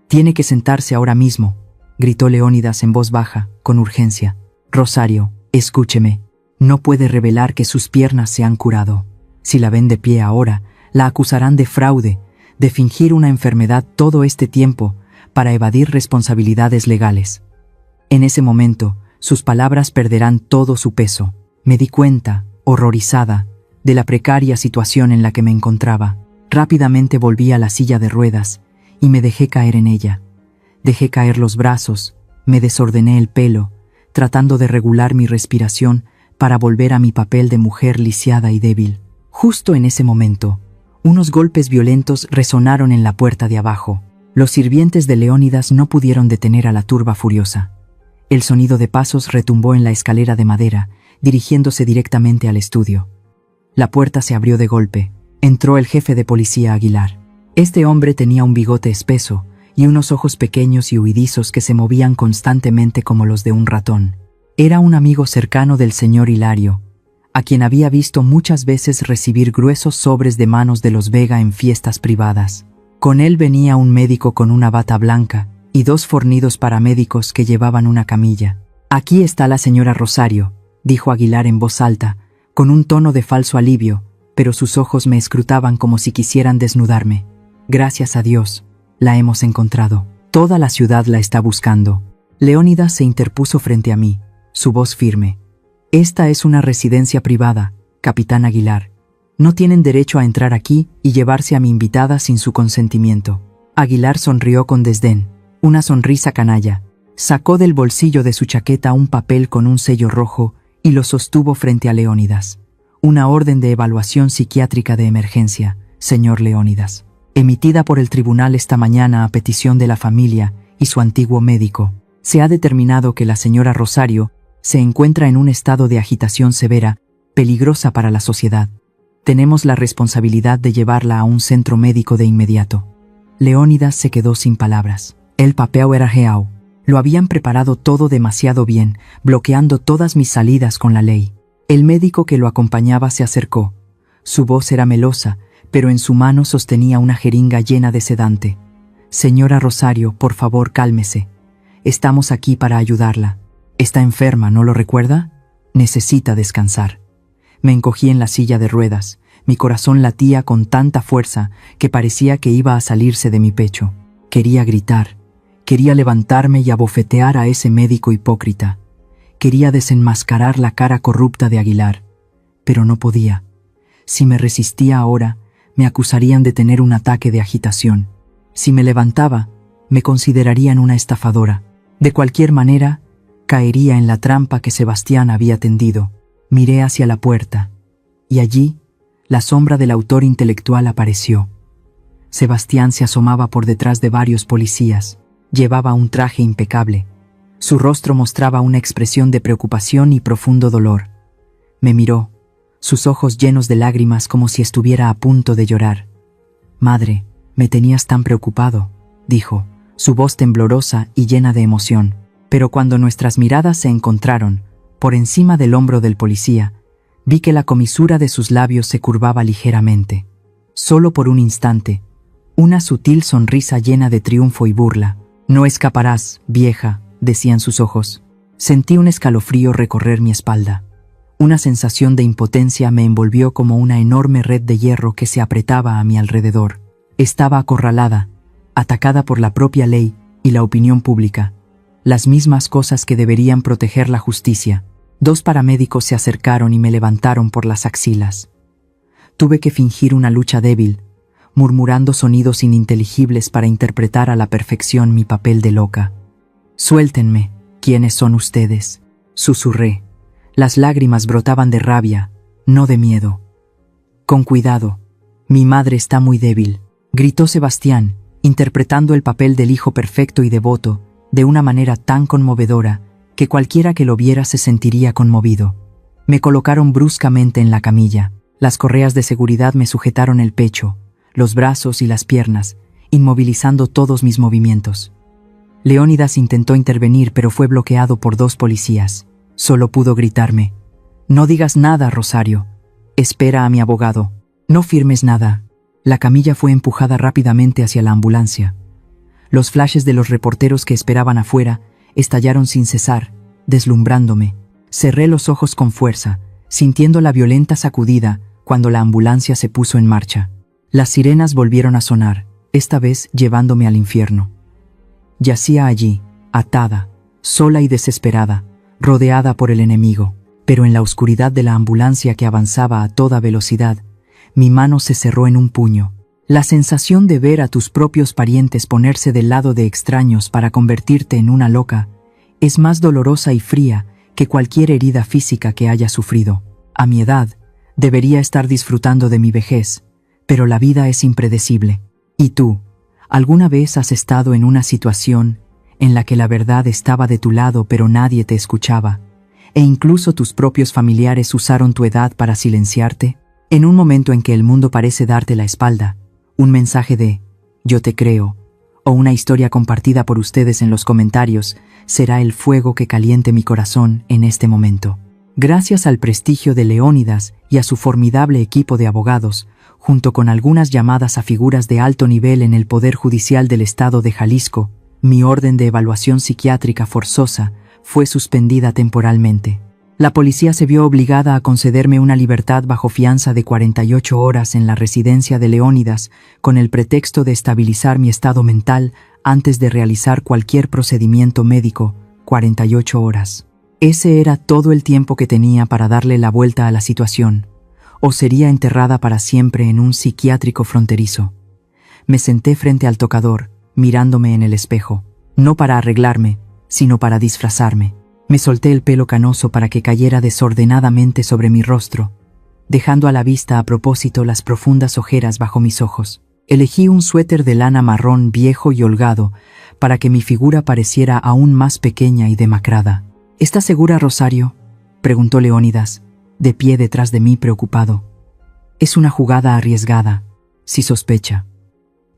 «Tiene que sentarse ahora mismo», gritó Leónidas en voz baja, con urgencia. «Rosario, escúcheme. No puede revelar que sus piernas se han curado. Si la ven de pie ahora, la acusarán de fraude, de fingir una enfermedad todo este tiempo para evadir responsabilidades legales. En ese momento, sus palabras perderán todo su peso». Me di cuenta, horrorizada, de la precaria situación en la que me encontraba. Rápidamente volví a la silla de ruedas y me dejé caer en ella. Dejé caer los brazos, me desordené el pelo, tratando de regular mi respiración para volver a mi papel de mujer lisiada y débil. Justo en ese momento, unos golpes violentos resonaron en la puerta de abajo. Los sirvientes de Leónidas no pudieron detener a la turba furiosa. El sonido de pasos retumbó en la escalera de madera, dirigiéndose directamente al estudio. La puerta se abrió de golpe. Entró el jefe de policía Aguilar. Este hombre tenía un bigote espeso y unos ojos pequeños y huidizos que se movían constantemente como los de un ratón. Era un amigo cercano del señor Hilario, a quien había visto muchas veces recibir gruesos sobres de manos de los Vega en fiestas privadas. Con él venía un médico con una bata blanca y dos fornidos paramédicos que llevaban una camilla. «Aquí está la señora Rosario», dijo Aguilar en voz alta, con un tono de falso alivio, pero sus ojos me escrutaban como si quisieran desnudarme. Gracias a Dios, la hemos encontrado. Toda la ciudad la está buscando. Leónidas se interpuso frente a mí, su voz firme. Esta es una residencia privada, capitán Aguilar. No tienen derecho a entrar aquí y llevarse a mi invitada sin su consentimiento. Aguilar sonrió con desdén, una sonrisa canalla. Sacó del bolsillo de su chaqueta un papel con un sello rojo y lo sostuvo frente a Leónidas. Una orden de evaluación psiquiátrica de emergencia, señor Leónidas, emitida por el tribunal esta mañana a petición de la familia y su antiguo médico. Se ha determinado que la señora Rosario se encuentra en un estado de agitación severa, peligrosa para la sociedad. Tenemos la responsabilidad de llevarla a un centro médico de inmediato. Leónidas se quedó sin palabras. El papel era real. Lo habían preparado todo demasiado bien, bloqueando todas mis salidas con la ley. El médico que lo acompañaba se acercó. Su voz era melosa, pero en su mano sostenía una jeringa llena de sedante. Señora Rosario, por favor, cálmese. Estamos aquí para ayudarla. Está enferma, ¿no lo recuerda? Necesita descansar. Me encogí en la silla de ruedas. Mi corazón latía con tanta fuerza que parecía que iba a salirse de mi pecho. Quería gritar. Quería levantarme y abofetear a ese médico hipócrita. Quería desenmascarar la cara corrupta de Aguilar. Pero no podía. Si me resistía ahora, me acusarían de tener un ataque de agitación. Si me levantaba, me considerarían una estafadora. De cualquier manera, caería en la trampa que Sebastián había tendido. Miré hacia la puerta, y allí, la sombra del autor intelectual apareció. Sebastián se asomaba por detrás de varios policías. Llevaba un traje impecable. Su rostro mostraba una expresión de preocupación y profundo dolor. Me miró, sus ojos llenos de lágrimas como si estuviera a punto de llorar. «Madre, me tenías tan preocupado», dijo, su voz temblorosa y llena de emoción. Pero cuando nuestras miradas se encontraron, por encima del hombro del policía, vi que la comisura de sus labios se curvaba ligeramente. Solo por un instante, una sutil sonrisa llena de triunfo y burla. «No escaparás, vieja», decían sus ojos. Sentí un escalofrío recorrer mi espalda. Una sensación de impotencia me envolvió como una enorme red de hierro que se apretaba a mi alrededor. Estaba acorralada, atacada por la propia ley y la opinión pública, las mismas cosas que deberían proteger la justicia. 2 paramédicos se acercaron y me levantaron por las axilas. Tuve que fingir una lucha débil, murmurando sonidos ininteligibles para interpretar a la perfección mi papel de loca. «Suéltenme, ¿quiénes son ustedes?», susurré. Las lágrimas brotaban de rabia, no de miedo. «Con cuidado, mi madre está muy débil», gritó Sebastián, interpretando el papel del hijo perfecto y devoto, de una manera tan conmovedora que cualquiera que lo viera se sentiría conmovido. Me colocaron bruscamente en la camilla. Las correas de seguridad me sujetaron el pecho, los brazos y las piernas, inmovilizando todos mis movimientos. Leónidas intentó intervenir, pero fue bloqueado por 2 policías. Solo pudo gritarme: «No digas nada, Rosario. Espera a mi abogado. No firmes nada». La camilla fue empujada rápidamente hacia la ambulancia. Los flashes de los reporteros que esperaban afuera estallaron sin cesar, deslumbrándome. Cerré los ojos con fuerza, sintiendo la violenta sacudida cuando la ambulancia se puso en marcha. Las sirenas volvieron a sonar, esta vez llevándome al infierno. Yacía allí, atada, sola y desesperada, rodeada por el enemigo, pero en la oscuridad de la ambulancia que avanzaba a toda velocidad, mi mano se cerró en un puño. La sensación de ver a tus propios parientes ponerse del lado de extraños para convertirte en una loca es más dolorosa y fría que cualquier herida física que haya sufrido. A mi edad, debería estar disfrutando de mi vejez, pero la vida es impredecible. ¿Y tú, alguna vez has estado en una situación en la que la verdad estaba de tu lado pero nadie te escuchaba, e incluso tus propios familiares usaron tu edad para silenciarte? En un momento en que el mundo parece darte la espalda, un mensaje de «yo te creo» o una historia compartida por ustedes en los comentarios será el fuego que caliente mi corazón en este momento. Gracias al prestigio de Leónidas y a su formidable equipo de abogados, junto con algunas llamadas a figuras de alto nivel en el Poder Judicial del Estado de Jalisco, mi orden de evaluación psiquiátrica forzosa fue suspendida temporalmente. La policía se vio obligada a concederme una libertad bajo fianza de 48 horas en la residencia de Leónidas con el pretexto de estabilizar mi estado mental antes de realizar cualquier procedimiento médico. 48 horas. Ese era todo el tiempo que tenía para darle la vuelta a la situación, o sería enterrada para siempre en un psiquiátrico fronterizo. Me senté frente al tocador, mirándome en el espejo, no para arreglarme, sino para disfrazarme. Me solté el pelo canoso para que cayera desordenadamente sobre mi rostro, dejando a la vista a propósito las profundas ojeras bajo mis ojos. Elegí un suéter de lana marrón viejo y holgado para que mi figura pareciera aún más pequeña y demacrada. ¿Estás segura, Rosario?, preguntó Leónidas, de pie detrás de mí preocupado. Es una jugada arriesgada, si sospecha.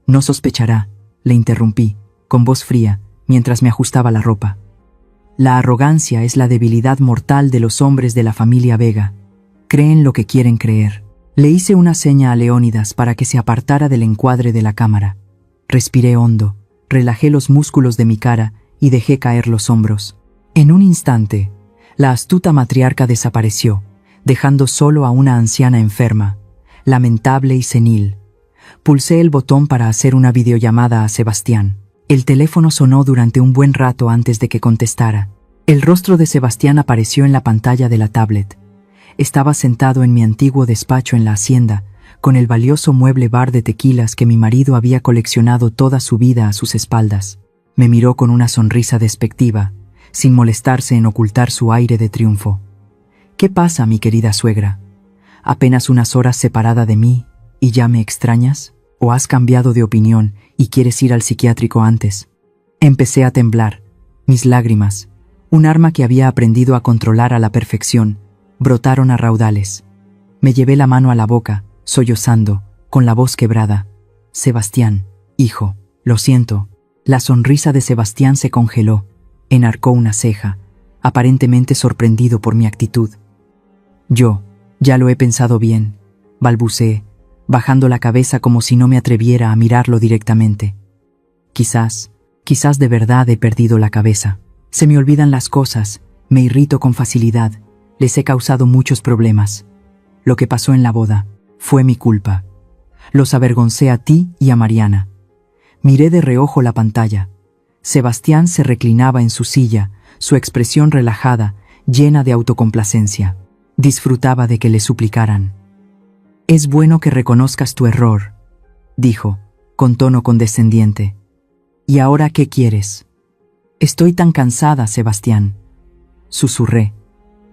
No sospechará, le interrumpí, con voz fría, mientras me ajustaba la ropa. La arrogancia es la debilidad mortal de los hombres de la familia Vega. Creen lo que quieren creer. Le hice una seña a Leónidas para que se apartara del encuadre de la cámara. Respiré hondo, relajé los músculos de mi cara y dejé caer los hombros. En un instante, la astuta matriarca desapareció, dejando solo a una anciana enferma, lamentable y senil. Pulsé el botón para hacer una videollamada a Sebastián. El teléfono sonó durante un buen rato antes de que contestara. El rostro de Sebastián apareció en la pantalla de la tablet. Estaba sentado en mi antiguo despacho en la hacienda, con el valioso mueble bar de tequilas que mi marido había coleccionado toda su vida a sus espaldas. Me miró con una sonrisa despectiva, sin molestarse en ocultar su aire de triunfo. ¿Qué pasa, mi querida suegra? ¿Apenas unas horas separada de mí y ya me extrañas? ¿O has cambiado de opinión y quieres ir al psiquiátrico antes? Empecé a temblar. Mis lágrimas, un arma que había aprendido a controlar a la perfección, brotaron a raudales. Me llevé la mano a la boca, sollozando, con la voz quebrada. Sebastián, hijo, lo siento. La sonrisa de Sebastián se congeló, enarcó una ceja, aparentemente sorprendido por mi actitud. Yo, ya lo he pensado bien, balbuceé, bajando la cabeza como si no me atreviera a mirarlo directamente. Quizás de verdad he perdido la cabeza. Se me olvidan las cosas, me irrito con facilidad, les he causado muchos problemas. Lo que pasó en la boda fue mi culpa. Los avergoncé a ti y a Mariana. Miré de reojo la pantalla. Sebastián se reclinaba en su silla, su expresión relajada, llena de autocomplacencia. Disfrutaba de que le suplicaran. «Es bueno que reconozcas tu error», dijo, con tono condescendiente. «¿Y ahora qué quieres?» «Estoy tan cansada, Sebastián», susurré,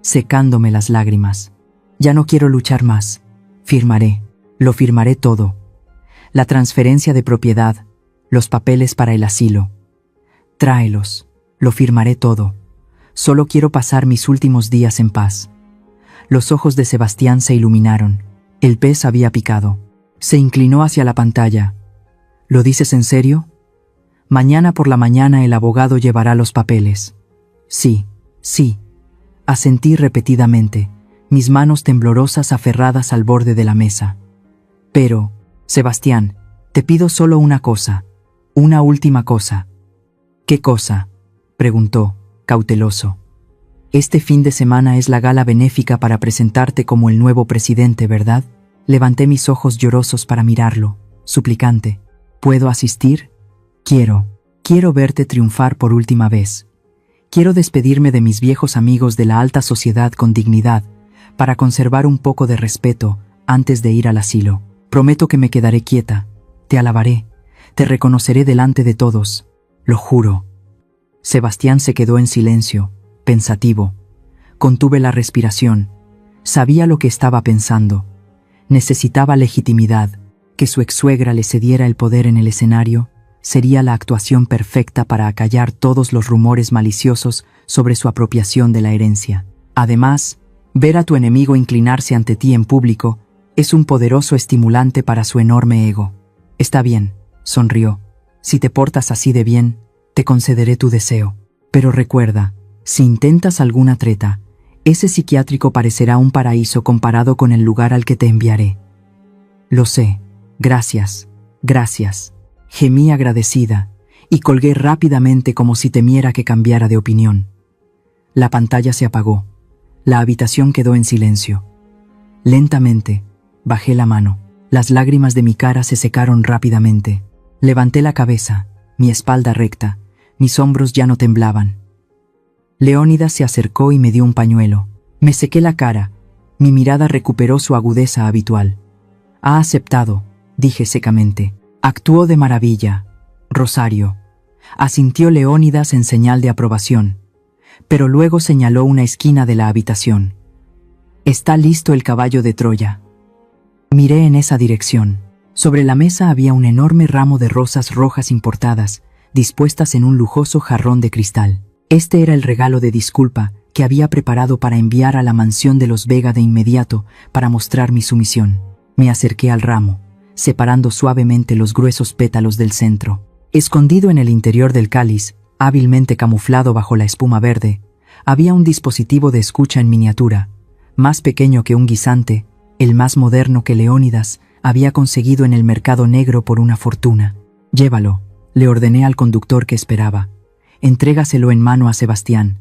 secándome las lágrimas. «Ya no quiero luchar más. Lo firmaré todo. La transferencia de propiedad, los papeles para el asilo. Tráelos, lo firmaré todo. Solo quiero pasar mis últimos días en paz». Los ojos de Sebastián se iluminaron. El pez había picado. Se inclinó hacia la pantalla. «¿Lo dices en serio? Mañana por la mañana el abogado llevará los papeles». «Sí, sí», asentí repetidamente, mis manos temblorosas aferradas al borde de la mesa. «Pero, Sebastián, te pido solo una cosa, una última cosa». «¿Qué cosa?», preguntó, cauteloso. «Este fin de semana es la gala benéfica para presentarte como el nuevo presidente, ¿verdad?». Levanté mis ojos llorosos para mirarlo, suplicante. «¿Puedo asistir? Quiero verte triunfar por última vez. Quiero despedirme de mis viejos amigos de la alta sociedad con dignidad, para conservar un poco de respeto antes de ir al asilo. Prometo que me quedaré quieta, te alabaré, te reconoceré delante de todos, lo juro». Sebastián se quedó en silencio, pensativo. Contuve la respiración. Sabía lo que estaba pensando. Necesitaba legitimidad. Que su ex-suegra le cediera el poder en el escenario sería la actuación perfecta para acallar todos los rumores maliciosos sobre su apropiación de la herencia. Además, ver a tu enemigo inclinarse ante ti en público es un poderoso estimulante para su enorme ego. «Está bien», sonrió. «Si te portas así de bien, te concederé tu deseo. Pero recuerda, si intentas alguna treta, ese psiquiátrico parecerá un paraíso comparado con el lugar al que te enviaré». «Lo sé. Gracias, gracias», gemí agradecida, y colgué rápidamente como si temiera que cambiara de opinión. La pantalla se apagó. La habitación quedó en silencio. Lentamente, bajé la mano. Las lágrimas de mi cara se secaron rápidamente. Levanté la cabeza, mi espalda recta, mis hombros ya no temblaban. Leónidas se acercó y me dio un pañuelo. Me sequé la cara. Mi mirada recuperó su agudeza habitual. Ha aceptado, dije secamente. Actuó de maravilla, Rosario. Asintió Leónidas en señal de aprobación, pero luego señaló una esquina de la habitación. Está listo el caballo de Troya. Miré en esa dirección. Sobre la mesa había un enorme ramo de rosas rojas importadas, dispuestas en un lujoso jarrón de cristal. Este era el regalo de disculpa que había preparado para enviar a la mansión de los Vega de inmediato para mostrar mi sumisión. Me acerqué al ramo, separando suavemente los gruesos pétalos del centro. Escondido en el interior del cáliz, hábilmente camuflado bajo la espuma verde, había un dispositivo de escucha en miniatura, más pequeño que un guisante, el más moderno que Leónidas había conseguido en el mercado negro por una fortuna. Llévalo, le ordené al conductor que esperaba. Entrégaselo en mano a Sebastián.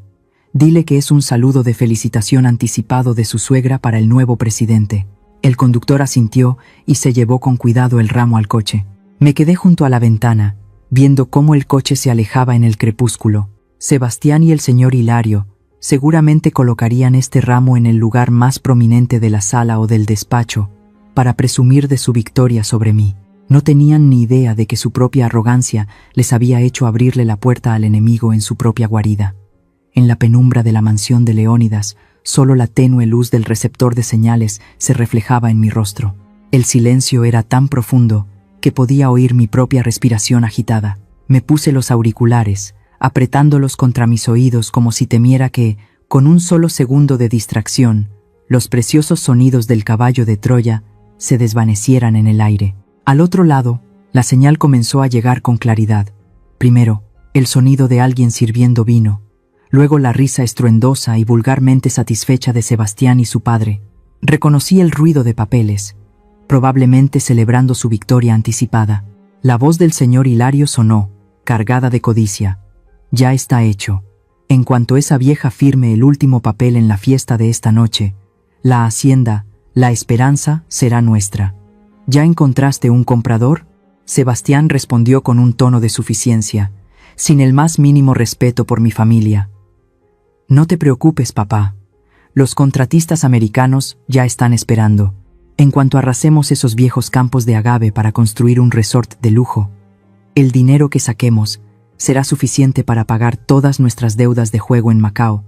Dile que es un saludo de felicitación anticipado de su suegra para el nuevo presidente. El conductor asintió y se llevó con cuidado el ramo al coche. Me quedé junto a la ventana, viendo cómo el coche se alejaba en el crepúsculo. Sebastián y el señor Hilario seguramente colocarían este ramo en el lugar más prominente de la sala o del despacho, para presumir de su victoria sobre mí. No tenían ni idea de que su propia arrogancia les había hecho abrirle la puerta al enemigo en su propia guarida. En la penumbra de la mansión de Leónidas, solo la tenue luz del receptor de señales se reflejaba en mi rostro. El silencio era tan profundo que podía oír mi propia respiración agitada. Me puse los auriculares, apretándolos contra mis oídos como si temiera que, con un solo segundo de distracción, los preciosos sonidos del caballo de Troya se desvanecieran en el aire. Al otro lado, la señal comenzó a llegar con claridad. Primero, el sonido de alguien sirviendo vino, luego la risa estruendosa y vulgarmente satisfecha de Sebastián y su padre. Reconocí el ruido de papeles, probablemente celebrando su victoria anticipada. La voz del señor Hilario sonó, cargada de codicia. Ya está hecho. En cuanto esa vieja firme el último papel en la fiesta de esta noche, la hacienda, la esperanza, será nuestra. ¿Ya encontraste un comprador? Sebastián respondió con un tono de suficiencia, sin el más mínimo respeto por mi familia. No te preocupes, papá. Los contratistas americanos ya están esperando. En cuanto arrasemos esos viejos campos de agave para construir un resort de lujo, el dinero que saquemos será suficiente para pagar todas nuestras deudas de juego en Macao,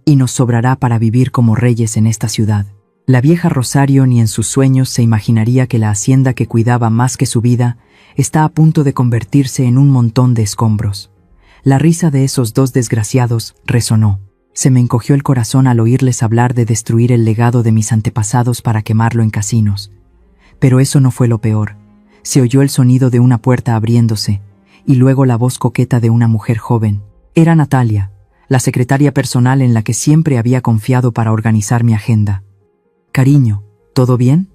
y nos sobrará para vivir como reyes en esta ciudad. La vieja Rosario ni en sus sueños se imaginaría que la hacienda que cuidaba más que su vida está a punto de convertirse en un montón de escombros. La risa de esos dos desgraciados resonó. Se me encogió el corazón al oírles hablar de destruir el legado de mis antepasados para quemarlo en casinos. Pero eso no fue lo peor. Se oyó el sonido de una puerta abriéndose, y luego la voz coqueta de una mujer joven. Era Natalia, la secretaria personal en la que siempre había confiado para organizar mi agenda. «Cariño, ¿todo bien?»,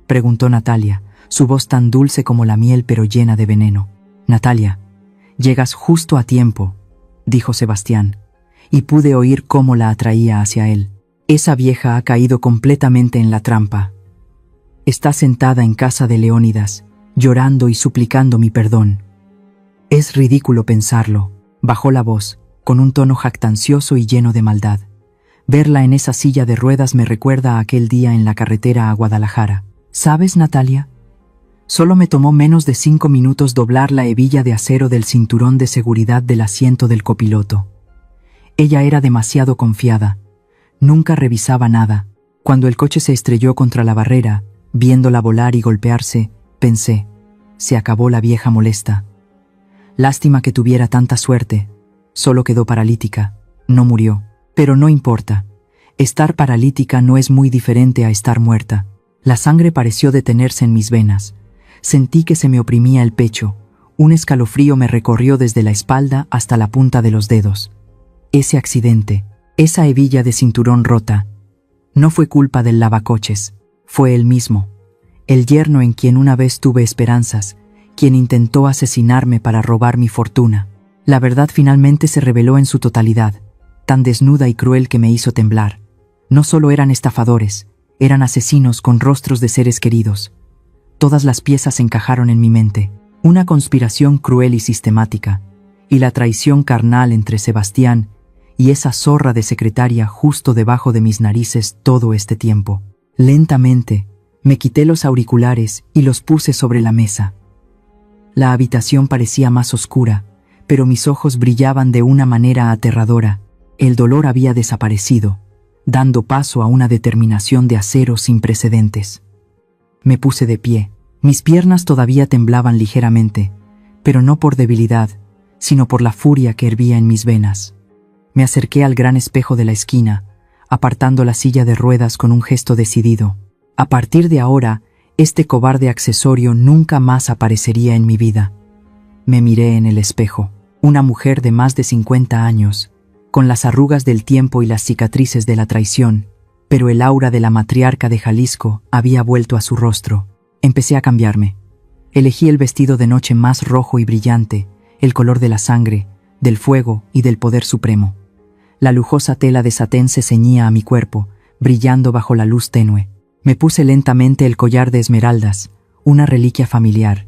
preguntó Natalia, su voz tan dulce como la miel pero llena de veneno. «Natalia, llegas justo a tiempo», dijo Sebastián, y pude oír cómo la atraía hacia él. «Esa vieja ha caído completamente en la trampa. Está sentada en casa de Leónidas, llorando y suplicando mi perdón. Es ridículo pensarlo», bajó la voz, con un tono jactancioso y lleno de maldad. «Verla en esa silla de ruedas me recuerda a aquel día en la carretera a Guadalajara. ¿Sabes, Natalia? Solo me tomó menos de 5 minutos doblar la hebilla de acero del cinturón de seguridad del asiento del copiloto. Ella era demasiado confiada. Nunca revisaba nada. Cuando el coche se estrelló contra la barrera, viéndola volar y golpearse, pensé, se acabó la vieja molesta. Lástima que tuviera tanta suerte. Solo quedó paralítica. No murió. Pero no importa. Estar paralítica no es muy diferente a estar muerta. La sangre pareció detenerse en mis venas. Sentí que se me oprimía el pecho. Un escalofrío me recorrió desde la espalda hasta la punta de los dedos. Ese accidente, esa hebilla de cinturón rota, no fue culpa del lavacoches. Fue él mismo, el yerno en quien una vez tuve esperanzas, quien intentó asesinarme para robar mi fortuna. La verdad finalmente se reveló en su totalidad, tan desnuda y cruel que me hizo temblar. No solo eran estafadores, eran asesinos con rostros de seres queridos. Todas las piezas encajaron en mi mente. Una conspiración cruel y sistemática, y la traición carnal entre Sebastián y esa zorra de secretaria justo debajo de mis narices todo este tiempo. Lentamente, me quité los auriculares y los puse sobre la mesa. La habitación parecía más oscura, pero mis ojos brillaban de una manera aterradora. El dolor había desaparecido, dando paso a una determinación de acero sin precedentes. Me puse de pie. Mis piernas todavía temblaban ligeramente, pero no por debilidad, sino por la furia que hervía en mis venas. Me acerqué al gran espejo de la esquina, apartando la silla de ruedas con un gesto decidido. A partir de ahora, este cobarde accesorio nunca más aparecería en mi vida. Me miré en el espejo. Una mujer de más de 50 años, con las arrugas del tiempo y las cicatrices de la traición, pero el aura de la matriarca de Jalisco había vuelto a su rostro. Empecé a cambiarme. Elegí el vestido de noche más rojo y brillante, el color de la sangre, del fuego y del poder supremo. La lujosa tela de satén se ceñía a mi cuerpo, brillando bajo la luz tenue. Me puse lentamente el collar de esmeraldas, una reliquia familiar.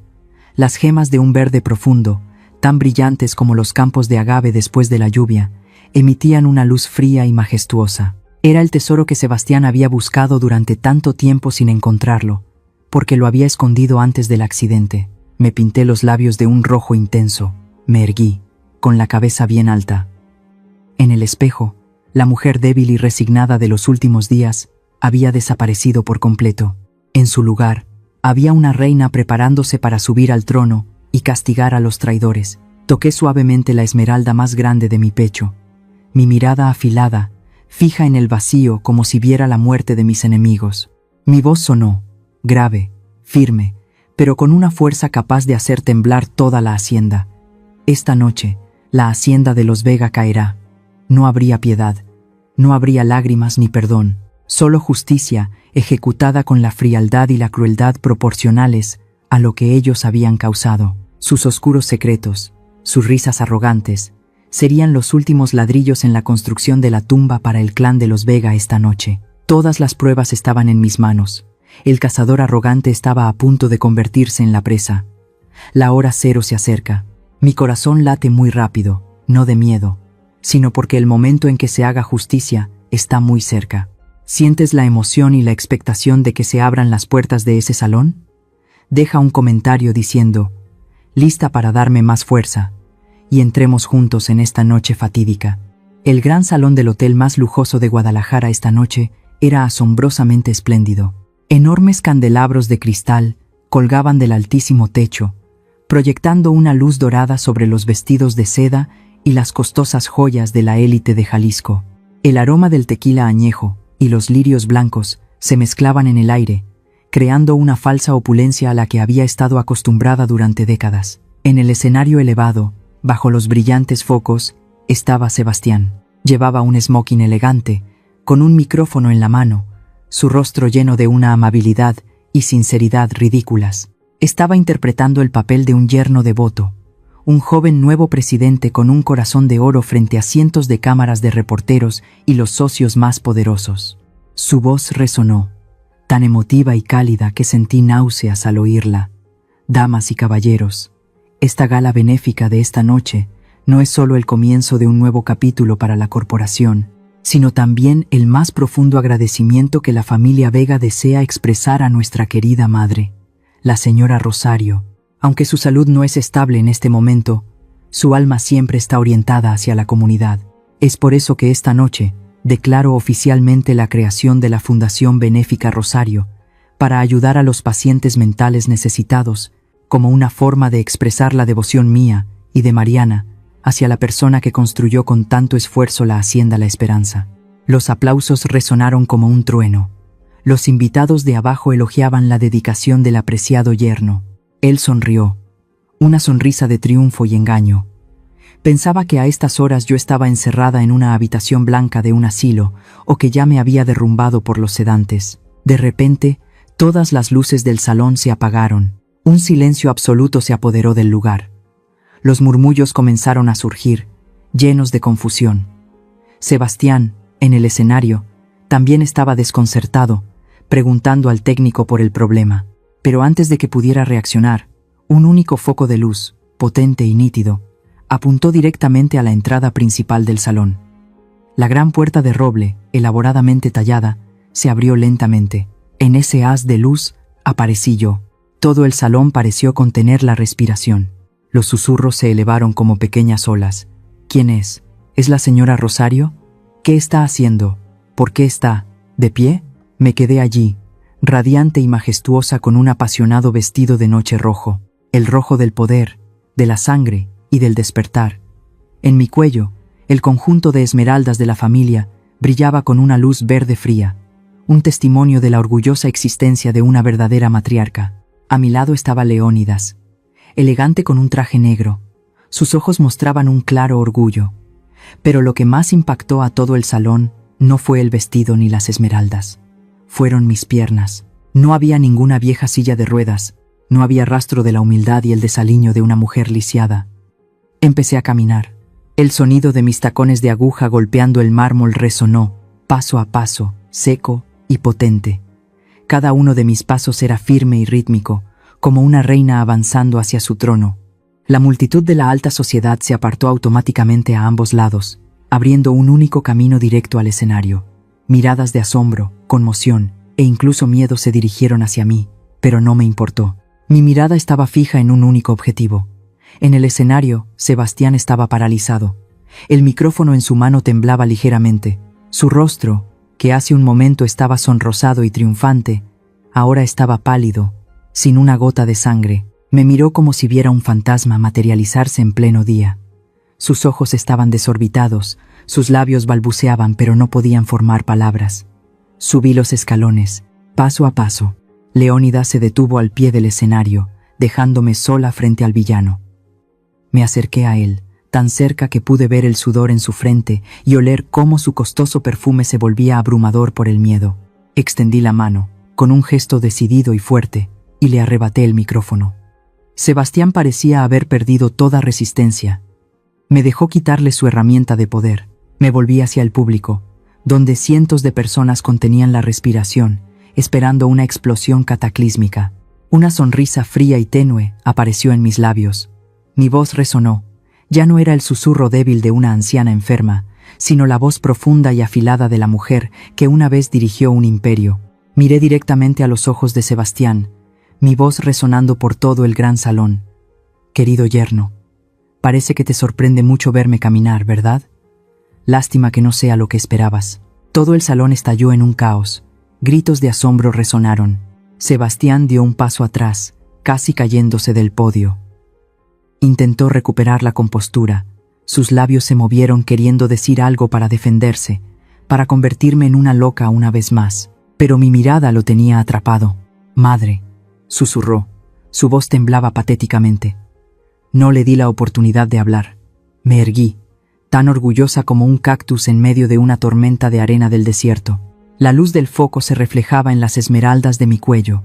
Las gemas de un verde profundo, tan brillantes como los campos de agave después de la lluvia, emitían una luz fría y majestuosa. Era el tesoro que Sebastián había buscado durante tanto tiempo sin encontrarlo, porque lo había escondido antes del accidente. Me pinté los labios de un rojo intenso, me erguí, con la cabeza bien alta. En el espejo, la mujer débil y resignada de los últimos días había desaparecido por completo. En su lugar, había una reina preparándose para subir al trono y castigar a los traidores. Toqué suavemente la esmeralda más grande de mi pecho. Mi mirada afilada, fija en el vacío como si viera la muerte de mis enemigos. Mi voz sonó, grave, firme, pero con una fuerza capaz de hacer temblar toda la hacienda. Esta noche, la hacienda de los Vega caerá. No habría piedad, no habría lágrimas ni perdón, solo justicia ejecutada con la frialdad y la crueldad proporcionales a lo que ellos habían causado. Sus oscuros secretos, sus risas arrogantes, serían los últimos ladrillos en la construcción de la tumba para el clan de los Vega esta noche. Todas las pruebas estaban en mis manos. El cazador arrogante estaba a punto de convertirse en la presa. La hora cero se acerca. Mi corazón late muy rápido, no de miedo, sino porque el momento en que se haga justicia está muy cerca. ¿Sientes la emoción y la expectación de que se abran las puertas de ese salón? Deja un comentario diciendo, lista para darme más fuerza, y entremos juntos en esta noche fatídica. El gran salón del hotel más lujoso de Guadalajara esta noche era asombrosamente espléndido. Enormes candelabros de cristal colgaban del altísimo techo, proyectando una luz dorada sobre los vestidos de seda y las costosas joyas de la élite de Jalisco. El aroma del tequila añejo y los lirios blancos se mezclaban en el aire, creando una falsa opulencia a la que había estado acostumbrada durante décadas. En el escenario elevado, bajo los brillantes focos, estaba Sebastián. Llevaba un smoking elegante, con un micrófono en la mano, su rostro lleno de una amabilidad y sinceridad ridículas. Estaba interpretando el papel de un yerno devoto, un joven nuevo presidente con un corazón de oro frente a cientos de cámaras de reporteros y los socios más poderosos. Su voz resonó, tan emotiva y cálida que sentí náuseas al oírla. Damas y caballeros, esta gala benéfica de esta noche no es solo el comienzo de un nuevo capítulo para la corporación, sino también el más profundo agradecimiento que la familia Vega desea expresar a nuestra querida madre, la señora Rosario. Aunque su salud no es estable en este momento, su alma siempre está orientada hacia la comunidad. Es por eso que esta noche declaro oficialmente la creación de la Fundación Benéfica Rosario, para ayudar a los pacientes mentales necesitados, como una forma de expresar la devoción mía y de Mariana hacia la persona que construyó con tanto esfuerzo la Hacienda La Esperanza. Los aplausos resonaron como un trueno. Los invitados de abajo elogiaban la dedicación del apreciado yerno. Él sonrió, una sonrisa de triunfo y engaño. Pensaba que a estas horas yo estaba encerrada en una habitación blanca de un asilo o que ya me había derrumbado por los sedantes. De repente, todas las luces del salón se apagaron. Un silencio absoluto se apoderó del lugar. Los murmullos comenzaron a surgir, llenos de confusión. Sebastián, en el escenario, También estaba desconcertado, preguntando al técnico por el problema. Pero antes de que pudiera reaccionar, un único foco de luz, potente y nítido, apuntó directamente a la entrada principal del salón. La gran puerta de roble, elaboradamente tallada, se abrió lentamente. En ese haz de luz aparecí yo. Todo el salón pareció contener la respiración. Los susurros se elevaron como pequeñas olas. ¿Quién es? ¿Es la señora Rosario? ¿Qué está haciendo? ¿Por qué está de pie? Me quedé allí, radiante y majestuosa con un apasionado vestido de noche rojo, el rojo del poder, de la sangre y del despertar. En mi cuello, el conjunto de esmeraldas de la familia brillaba con una luz verde fría, un testimonio de la orgullosa existencia de una verdadera matriarca. A mi lado estaba Leónidas, elegante con un traje negro. Sus ojos mostraban un claro orgullo. Pero lo que más impactó a todo el salón no fue el vestido ni las esmeraldas. Fueron mis piernas. No había ninguna vieja silla de ruedas, no había rastro de la humildad y el desaliño de una mujer lisiada. Empecé a caminar. El sonido de mis tacones de aguja golpeando el mármol resonó, paso a paso, seco y potente. Cada uno de mis pasos era firme y rítmico, como una reina avanzando hacia su trono. La multitud de la alta sociedad se apartó automáticamente a ambos lados, abriendo un único camino directo al escenario. Miradas de asombro, conmoción e incluso miedo se dirigieron hacia mí, pero no me importó. Mi mirada estaba fija en un único objetivo. En el escenario, Sebastián estaba paralizado. El micrófono en su mano temblaba ligeramente. Su rostro, que hace un momento estaba sonrosado y triunfante, ahora estaba pálido, sin una gota de sangre. Me miró como si viera un fantasma materializarse en pleno día. Sus ojos estaban desorbitados, sus labios balbuceaban pero no podían formar palabras. Subí los escalones, paso a paso. Leónidas se detuvo al pie del escenario, dejándome sola frente al villano. Me acerqué a él, tan cerca que pude ver el sudor en su frente y oler cómo su costoso perfume se volvía abrumador por el miedo. Extendí la mano, con un gesto decidido y fuerte, y le arrebaté el micrófono. Sebastián parecía haber perdido toda resistencia. Me dejó quitarle su herramienta de poder. Me volví hacia el público, donde cientos de personas contenían la respiración, esperando una explosión cataclísmica. Una sonrisa fría y tenue apareció en mis labios. Mi voz resonó. Ya no era el susurro débil de una anciana enferma, sino la voz profunda y afilada de la mujer que una vez dirigió un imperio. Miré directamente a los ojos de Sebastián, mi voz resonando por todo el gran salón. Querido yerno, parece que te sorprende mucho verme caminar, ¿verdad? Lástima que no sea lo que esperabas. Todo el salón estalló en un caos. Gritos de asombro resonaron. Sebastián dio un paso atrás, casi cayéndose del podio. Intentó recuperar la compostura. Sus labios se movieron queriendo decir algo para defenderse, para convertirme en una loca una vez más. Pero mi mirada lo tenía atrapado. Madre, susurró. Su voz temblaba patéticamente. No le di la oportunidad de hablar. Me erguí, tan orgullosa como un cactus en medio de una tormenta de arena del desierto. La luz del foco se reflejaba en las esmeraldas de mi cuello,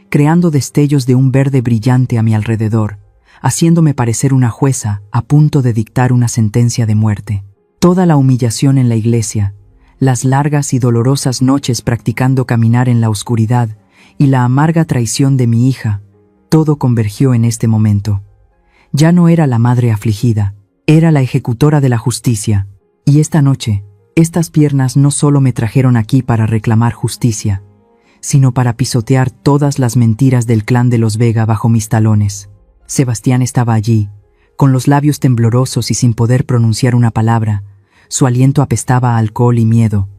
creando destellos de un verde brillante a mi alrededor, haciéndome parecer una jueza a punto de dictar una sentencia de muerte. Toda la humillación en la iglesia, las largas y dolorosas noches practicando caminar en la oscuridad y la amarga traición de mi hija, todo convergió en este momento. Ya no era la madre afligida, era la ejecutora de la justicia. Y esta noche, estas piernas no solo me trajeron aquí para reclamar justicia, sino para pisotear todas las mentiras del clan de los Vega bajo mis talones. Sebastián estaba allí, con los labios temblorosos y sin poder pronunciar una palabra. Su aliento apestaba a alcohol y miedo.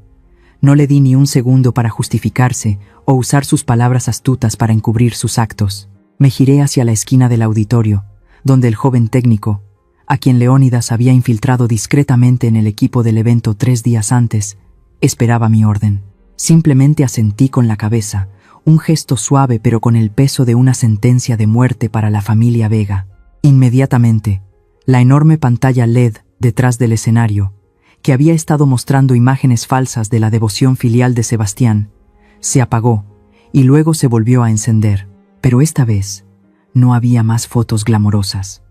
No le di ni un segundo para justificarse o usar sus palabras astutas para encubrir sus actos. Me giré hacia la esquina del auditorio, donde el joven técnico, a quien Leónidas había infiltrado discretamente en el equipo del evento 3 días antes, esperaba mi orden. Simplemente asentí con la cabeza, un gesto suave pero con el peso de una sentencia de muerte para la familia Vega. Inmediatamente, la enorme pantalla LED detrás del escenario, que había estado mostrando imágenes falsas de la devoción filial de Sebastián, se apagó y luego se volvió a encender. Pero esta vez, no había más fotos glamorosas.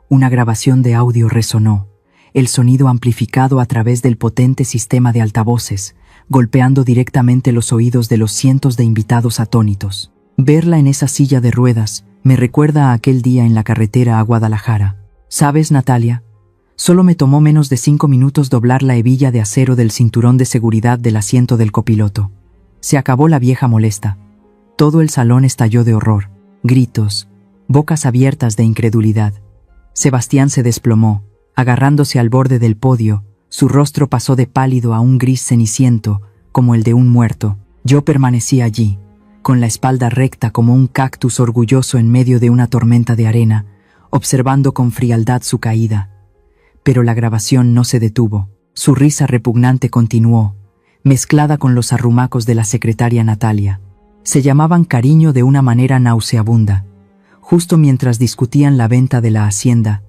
Una grabación de audio resonó, el sonido amplificado a través del potente sistema de altavoces, golpeando directamente los oídos de los cientos de invitados atónitos. Verla en esa silla de ruedas me recuerda a aquel día en la carretera a Guadalajara. ¿Sabes, Natalia? Solo me tomó menos de 5 minutos doblar la hebilla de acero del cinturón de seguridad del asiento del copiloto. Se acabó la vieja molesta. Todo el salón estalló de horror, gritos, bocas abiertas de incredulidad. Sebastián se desplomó, agarrándose al borde del podio. Su rostro pasó de pálido a un gris ceniciento, como el de un muerto. Yo permanecí allí, con la espalda recta como un cactus orgulloso en medio de una tormenta de arena, observando con frialdad su caída. Pero la grabación no se detuvo. Su risa repugnante continuó, mezclada con los arrumacos de la secretaria Natalia. Se llamaban cariño de una manera nauseabunda. Justo mientras discutían la venta de la hacienda,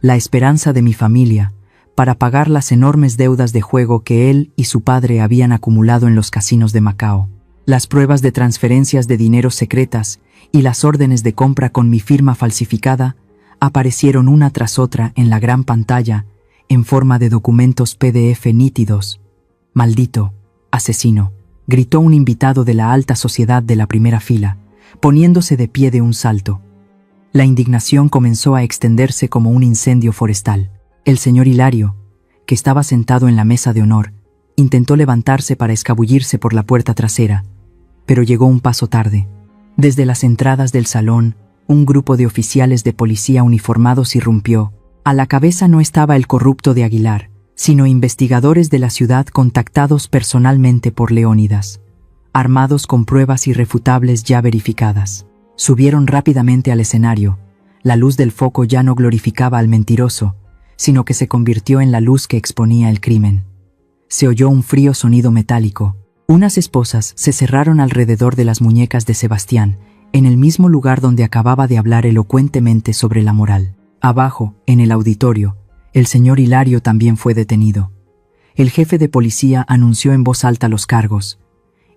la esperanza de mi familia, para pagar las enormes deudas de juego que él y su padre habían acumulado en los casinos de Macao, las pruebas de transferencias de dinero secretas y las órdenes de compra con mi firma falsificada, aparecieron una tras otra en la gran pantalla, en forma de documentos PDF nítidos. «Maldito asesino», gritó un invitado de la alta sociedad de la primera fila, poniéndose de pie de un salto. La indignación comenzó a extenderse como un incendio forestal. El señor Hilario, que estaba sentado en la mesa de honor, intentó levantarse para escabullirse por la puerta trasera, pero llegó un paso tarde. Desde las entradas del salón, un grupo de oficiales de policía uniformados irrumpió. A la cabeza no estaba el corrupto de Aguilar, sino investigadores de la ciudad contactados personalmente por Leónidas, armados con pruebas irrefutables ya verificadas. Subieron rápidamente al escenario. La luz del foco ya no glorificaba al mentiroso, sino que se convirtió en la luz que exponía el crimen. Se oyó un frío sonido metálico. Unas esposas se cerraron alrededor de las muñecas de Sebastián, en el mismo lugar donde acababa de hablar elocuentemente sobre la moral. Abajo, en el auditorio, el señor Hilario también fue detenido. El jefe de policía anunció en voz alta los cargos: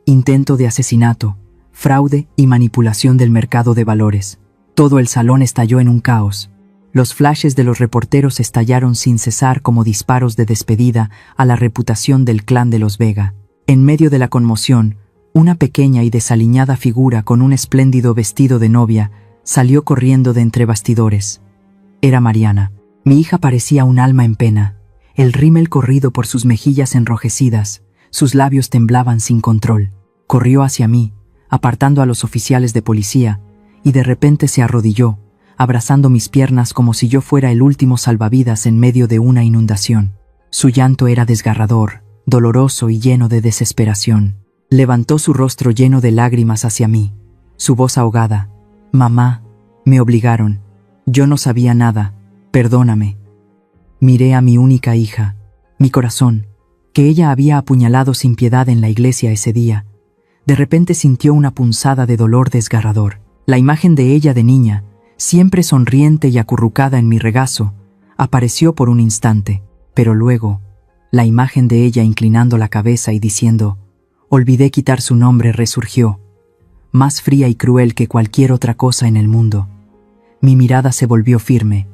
intento de asesinato, fraude y manipulación del mercado de valores. Todo el salón estalló en un caos. Los flashes de los reporteros estallaron sin cesar como disparos de despedida a la reputación del clan de los Vega. En medio de la conmoción, una pequeña y desaliñada figura con un espléndido vestido de novia salió corriendo de entre bastidores. Era Mariana. Mi hija parecía un alma en pena, el rímel corrido por sus mejillas enrojecidas, sus labios temblaban sin control. Corrió hacia mí, apartando a los oficiales de policía, y de repente se arrodilló, abrazando mis piernas como si yo fuera el último salvavidas en medio de una inundación. Su llanto era desgarrador, doloroso y lleno de desesperación. Levantó su rostro lleno de lágrimas hacia mí, su voz ahogada: «Mamá, me obligaron. Yo no sabía nada. Perdóname». Miré a mi única hija, mi corazón, que ella había apuñalado sin piedad en la iglesia ese día. De repente sintió una punzada de dolor desgarrador. La imagen de ella de niña, siempre sonriente y acurrucada en mi regazo, apareció por un instante, pero luego, la imagen de ella inclinando la cabeza y diciendo: «Olvidé quitar su nombre», resurgió, más fría y cruel que cualquier otra cosa en el mundo. Mi mirada se volvió firme,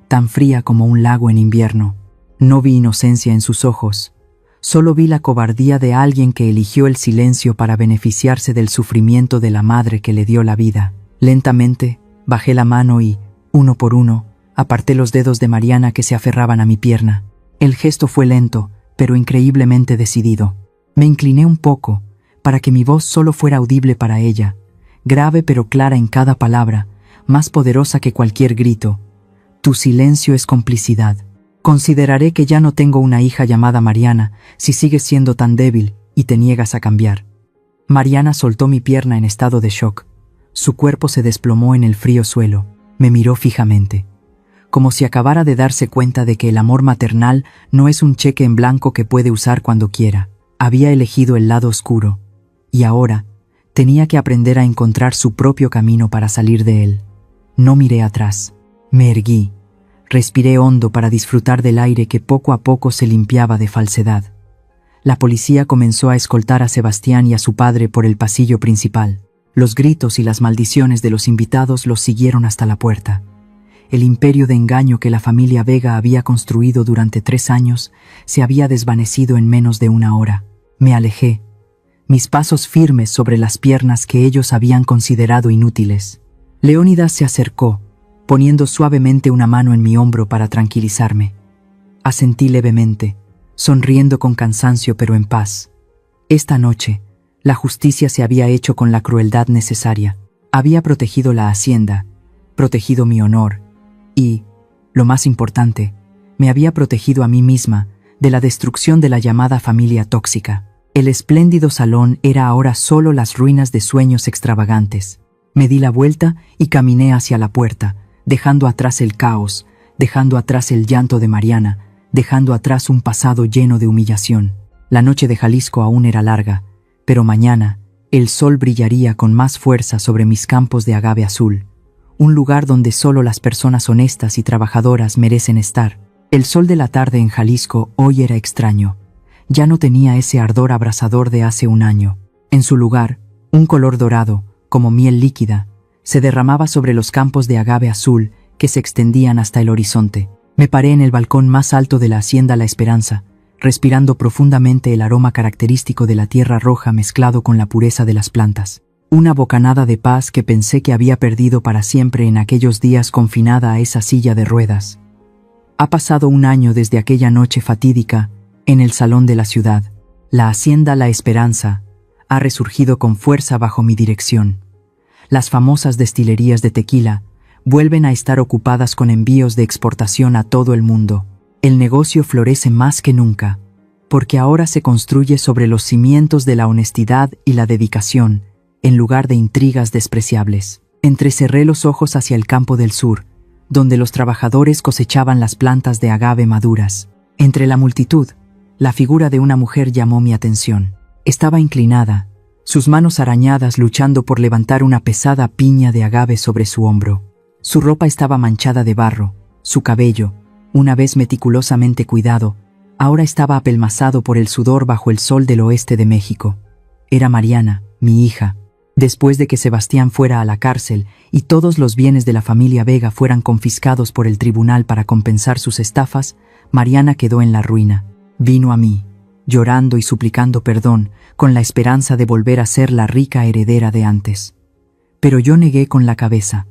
tan fría como un lago en invierno. No vi inocencia en sus ojos, solo vi la cobardía de alguien que eligió el silencio para beneficiarse del sufrimiento de la madre que le dio la vida. Lentamente, bajé la mano y, uno por uno, aparté los dedos de Mariana que se aferraban a mi pierna. El gesto fue lento, pero increíblemente decidido. Me incliné un poco, para que mi voz solo fuera audible para ella, grave pero clara en cada palabra, más poderosa que cualquier grito. «Tu silencio es complicidad. Consideraré que ya no tengo una hija llamada Mariana si sigues siendo tan débil y te niegas a cambiar». Mariana soltó mi pierna en estado de shock. Su cuerpo se desplomó en el frío suelo. Me miró fijamente, como si acabara de darse cuenta de que el amor maternal no es un cheque en blanco que puede usar cuando quiera. Había elegido el lado oscuro, y ahora tenía que aprender a encontrar su propio camino para salir de él. No miré atrás. Me erguí. Respiré hondo para disfrutar del aire que poco a poco se limpiaba de falsedad. La policía comenzó a escoltar a Sebastián y a su padre por el pasillo principal. Los gritos y las maldiciones de los invitados los siguieron hasta la puerta. El imperio de engaño que la familia Vega había construido durante 3 años se había desvanecido en menos de una hora. Me alejé, mis pasos firmes sobre las piernas que ellos habían considerado inútiles. Leónidas se acercó, poniendo suavemente una mano en mi hombro para tranquilizarme. Asentí levemente, sonriendo con cansancio pero en paz. Esta noche, la justicia se había hecho con la crueldad necesaria. Había protegido la hacienda, protegido mi honor y, lo más importante, me había protegido a mí misma de la destrucción de la llamada familia tóxica. El espléndido salón era ahora solo las ruinas de sueños extravagantes. Me di la vuelta y caminé hacia la puerta, dejando atrás el caos, dejando atrás el llanto de Mariana, dejando atrás un pasado lleno de humillación. La noche de Jalisco aún era larga, pero mañana el sol brillaría con más fuerza sobre mis campos de agave azul, un lugar donde solo las personas honestas y trabajadoras merecen estar. El sol de la tarde en Jalisco hoy era extraño. Ya no tenía ese ardor abrasador de hace un año. En su lugar, un color dorado, como miel líquida, se derramaba sobre los campos de agave azul que se extendían hasta el horizonte. Me paré en el balcón más alto de la hacienda La Esperanza, respirando profundamente el aroma característico de la tierra roja mezclado con la pureza de las plantas. Una bocanada de paz que pensé que había perdido para siempre en aquellos días confinada a esa silla de ruedas. Ha pasado un año desde aquella noche fatídica en el salón de la ciudad. La hacienda La Esperanza ha resurgido con fuerza bajo mi dirección. Las famosas destilerías de tequila vuelven a estar ocupadas con envíos de exportación a todo el mundo. El negocio florece más que nunca, porque ahora se construye sobre los cimientos de la honestidad y la dedicación, en lugar de intrigas despreciables. Entrecerré los ojos hacia el campo del sur, donde los trabajadores cosechaban las plantas de agave maduras. Entre la multitud, la figura de una mujer llamó mi atención. Estaba inclinada, sus manos arañadas luchando por levantar una pesada piña de agave sobre su hombro. Su ropa estaba manchada de barro, su cabello, una vez meticulosamente cuidado, ahora estaba apelmazado por el sudor bajo el sol del oeste de México. Era Mariana, mi hija. Después de que Sebastián fuera a la cárcel y todos los bienes de la familia Vega fueran confiscados por el tribunal para compensar sus estafas, Mariana quedó en la ruina. Vino a mí, llorando y suplicando perdón, con la esperanza de volver a ser la rica heredera de antes. Pero yo negué con la cabeza.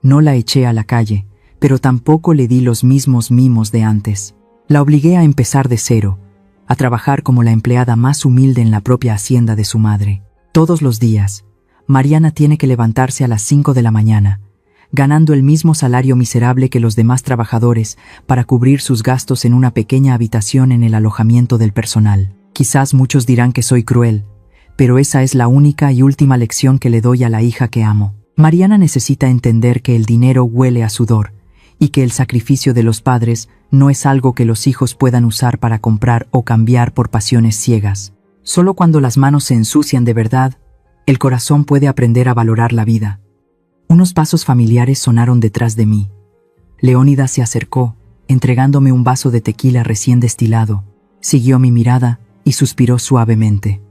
No la eché a la calle, pero tampoco le di los mismos mimos de antes. La obligué a empezar de cero, a trabajar como la empleada más humilde en la propia hacienda de su madre. Todos los días, Mariana tiene que levantarse a las 5 de la mañana, ganando el mismo salario miserable que los demás trabajadores para cubrir sus gastos en una pequeña habitación en el alojamiento del personal. Quizás muchos dirán que soy cruel, pero esa es la única y última lección que le doy a la hija que amo. Mariana necesita entender que el dinero huele a sudor y que el sacrificio de los padres no es algo que los hijos puedan usar para comprar o cambiar por pasiones ciegas. Solo cuando las manos se ensucian de verdad, el corazón puede aprender a valorar la vida. Unos pasos familiares sonaron detrás de mí. Leónidas se acercó, entregándome un vaso de tequila recién destilado. Siguió mi mirada y suspiró suavemente.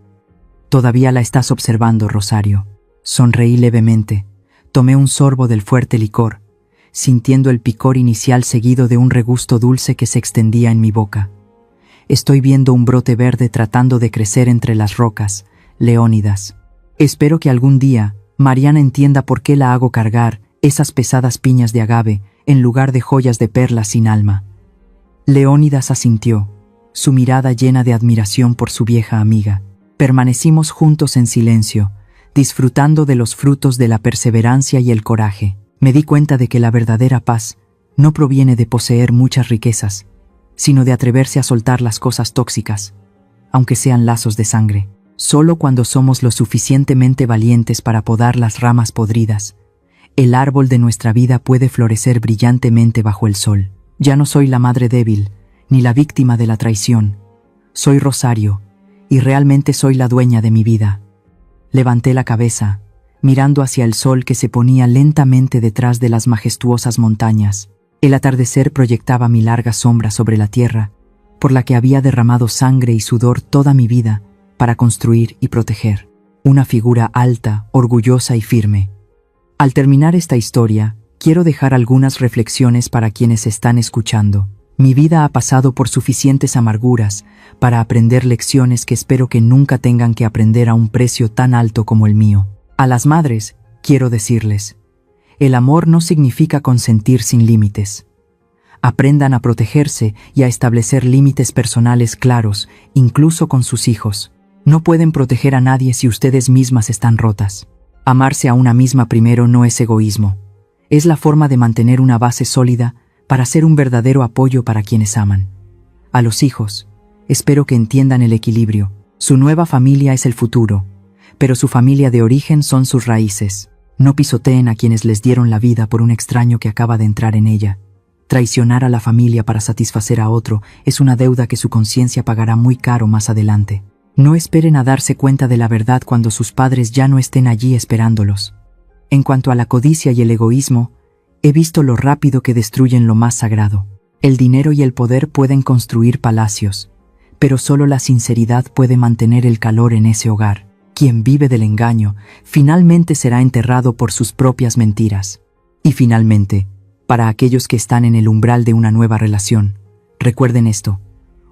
«Todavía la estás observando, Rosario». Sonreí levemente. Tomé un sorbo del fuerte licor, sintiendo el picor inicial seguido de un regusto dulce que se extendía en mi boca. «Estoy viendo un brote verde tratando de crecer entre las rocas, Leónidas. Espero que algún día Mariana entienda por qué la hago cargar esas pesadas piñas de agave en lugar de joyas de perlas sin alma». Leónidas asintió, su mirada llena de admiración por su vieja amiga. Permanecimos juntos en silencio, disfrutando de los frutos de la perseverancia y el coraje. Me di cuenta de que la verdadera paz no proviene de poseer muchas riquezas, sino de atreverse a soltar las cosas tóxicas, aunque sean lazos de sangre. Solo cuando somos lo suficientemente valientes para podar las ramas podridas, el árbol de nuestra vida puede florecer brillantemente bajo el sol. Ya no soy la madre débil, ni la víctima de la traición. Soy Rosario, y realmente soy la dueña de mi vida. Levanté la cabeza, mirando hacia el sol que se ponía lentamente detrás de las majestuosas montañas. El atardecer proyectaba mi larga sombra sobre la tierra, por la que había derramado sangre y sudor toda mi vida para construir y proteger. Una figura alta, orgullosa y firme. Al terminar esta historia, quiero dejar algunas reflexiones para quienes están escuchando. Mi vida ha pasado por suficientes amarguras para aprender lecciones que espero que nunca tengan que aprender a un precio tan alto como el mío. A las madres, quiero decirles, el amor no significa consentir sin límites. Aprendan a protegerse y a establecer límites personales claros, incluso con sus hijos. No pueden proteger a nadie si ustedes mismas están rotas. Amarse a una misma primero no es egoísmo. Es la forma de mantener una base sólida para ser un verdadero apoyo para quienes aman. A los hijos, espero que entiendan el equilibrio. Su nueva familia es el futuro, pero su familia de origen son sus raíces. No pisoteen a quienes les dieron la vida por un extraño que acaba de entrar en ella. Traicionar a la familia para satisfacer a otro es una deuda que su conciencia pagará muy caro más adelante. No esperen a darse cuenta de la verdad cuando sus padres ya no estén allí esperándolos. En cuanto a la codicia y el egoísmo, he visto lo rápido que destruyen lo más sagrado. El dinero y el poder pueden construir palacios, pero solo la sinceridad puede mantener el calor en ese hogar. Quien vive del engaño, finalmente será enterrado por sus propias mentiras. Y finalmente, para aquellos que están en el umbral de una nueva relación, recuerden esto: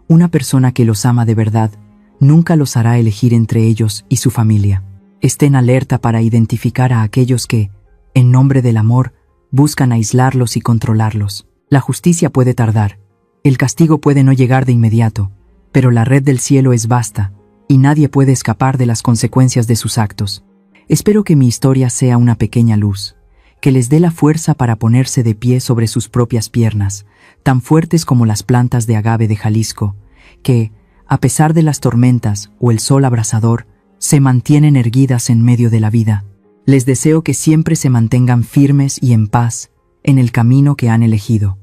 una persona que los ama de verdad nunca los hará elegir entre ellos y su familia. Estén alerta para identificar a aquellos que, en nombre del amor, buscan aislarlos y controlarlos. La justicia puede tardar, el castigo puede no llegar de inmediato, pero la red del cielo es vasta, y nadie puede escapar de las consecuencias de sus actos. Espero que mi historia sea una pequeña luz, que les dé la fuerza para ponerse de pie sobre sus propias piernas, tan fuertes como las plantas de agave de Jalisco, que, a pesar de las tormentas o el sol abrasador, se mantienen erguidas en medio de la vida. Les deseo que siempre se mantengan firmes y en paz en el camino que han elegido.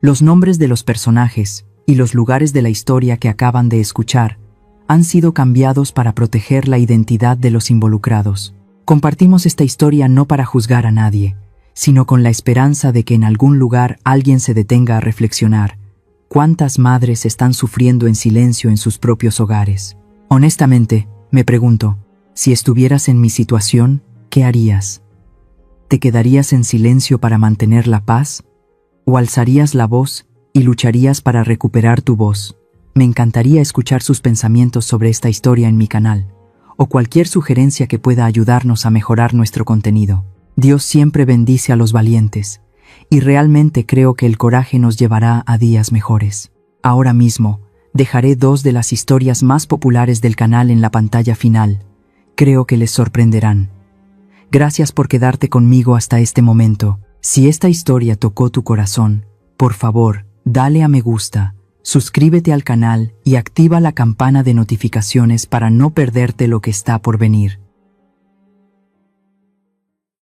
Los nombres de los personajes y los lugares de la historia que acaban de escuchar han sido cambiados para proteger la identidad de los involucrados. Compartimos esta historia no para juzgar a nadie, sino con la esperanza de que en algún lugar alguien se detenga a reflexionar. ¿Cuántas madres están sufriendo en silencio en sus propios hogares? Honestamente, me pregunto, si estuvieras en mi situación, ¿qué harías? ¿Te quedarías en silencio para mantener la paz? ¿O alzarías la voz y lucharías para recuperar tu voz? Me encantaría escuchar sus pensamientos sobre esta historia en mi canal, o cualquier sugerencia que pueda ayudarnos a mejorar nuestro contenido. Dios siempre bendice a los valientes, y realmente creo que el coraje nos llevará a días mejores. Ahora mismo, dejaré 2 de las historias más populares del canal en la pantalla final. Creo que les sorprenderán. Gracias por quedarte conmigo hasta este momento. Si esta historia tocó tu corazón, por favor, dale a me gusta, suscríbete al canal y activa la campana de notificaciones para no perderte lo que está por venir.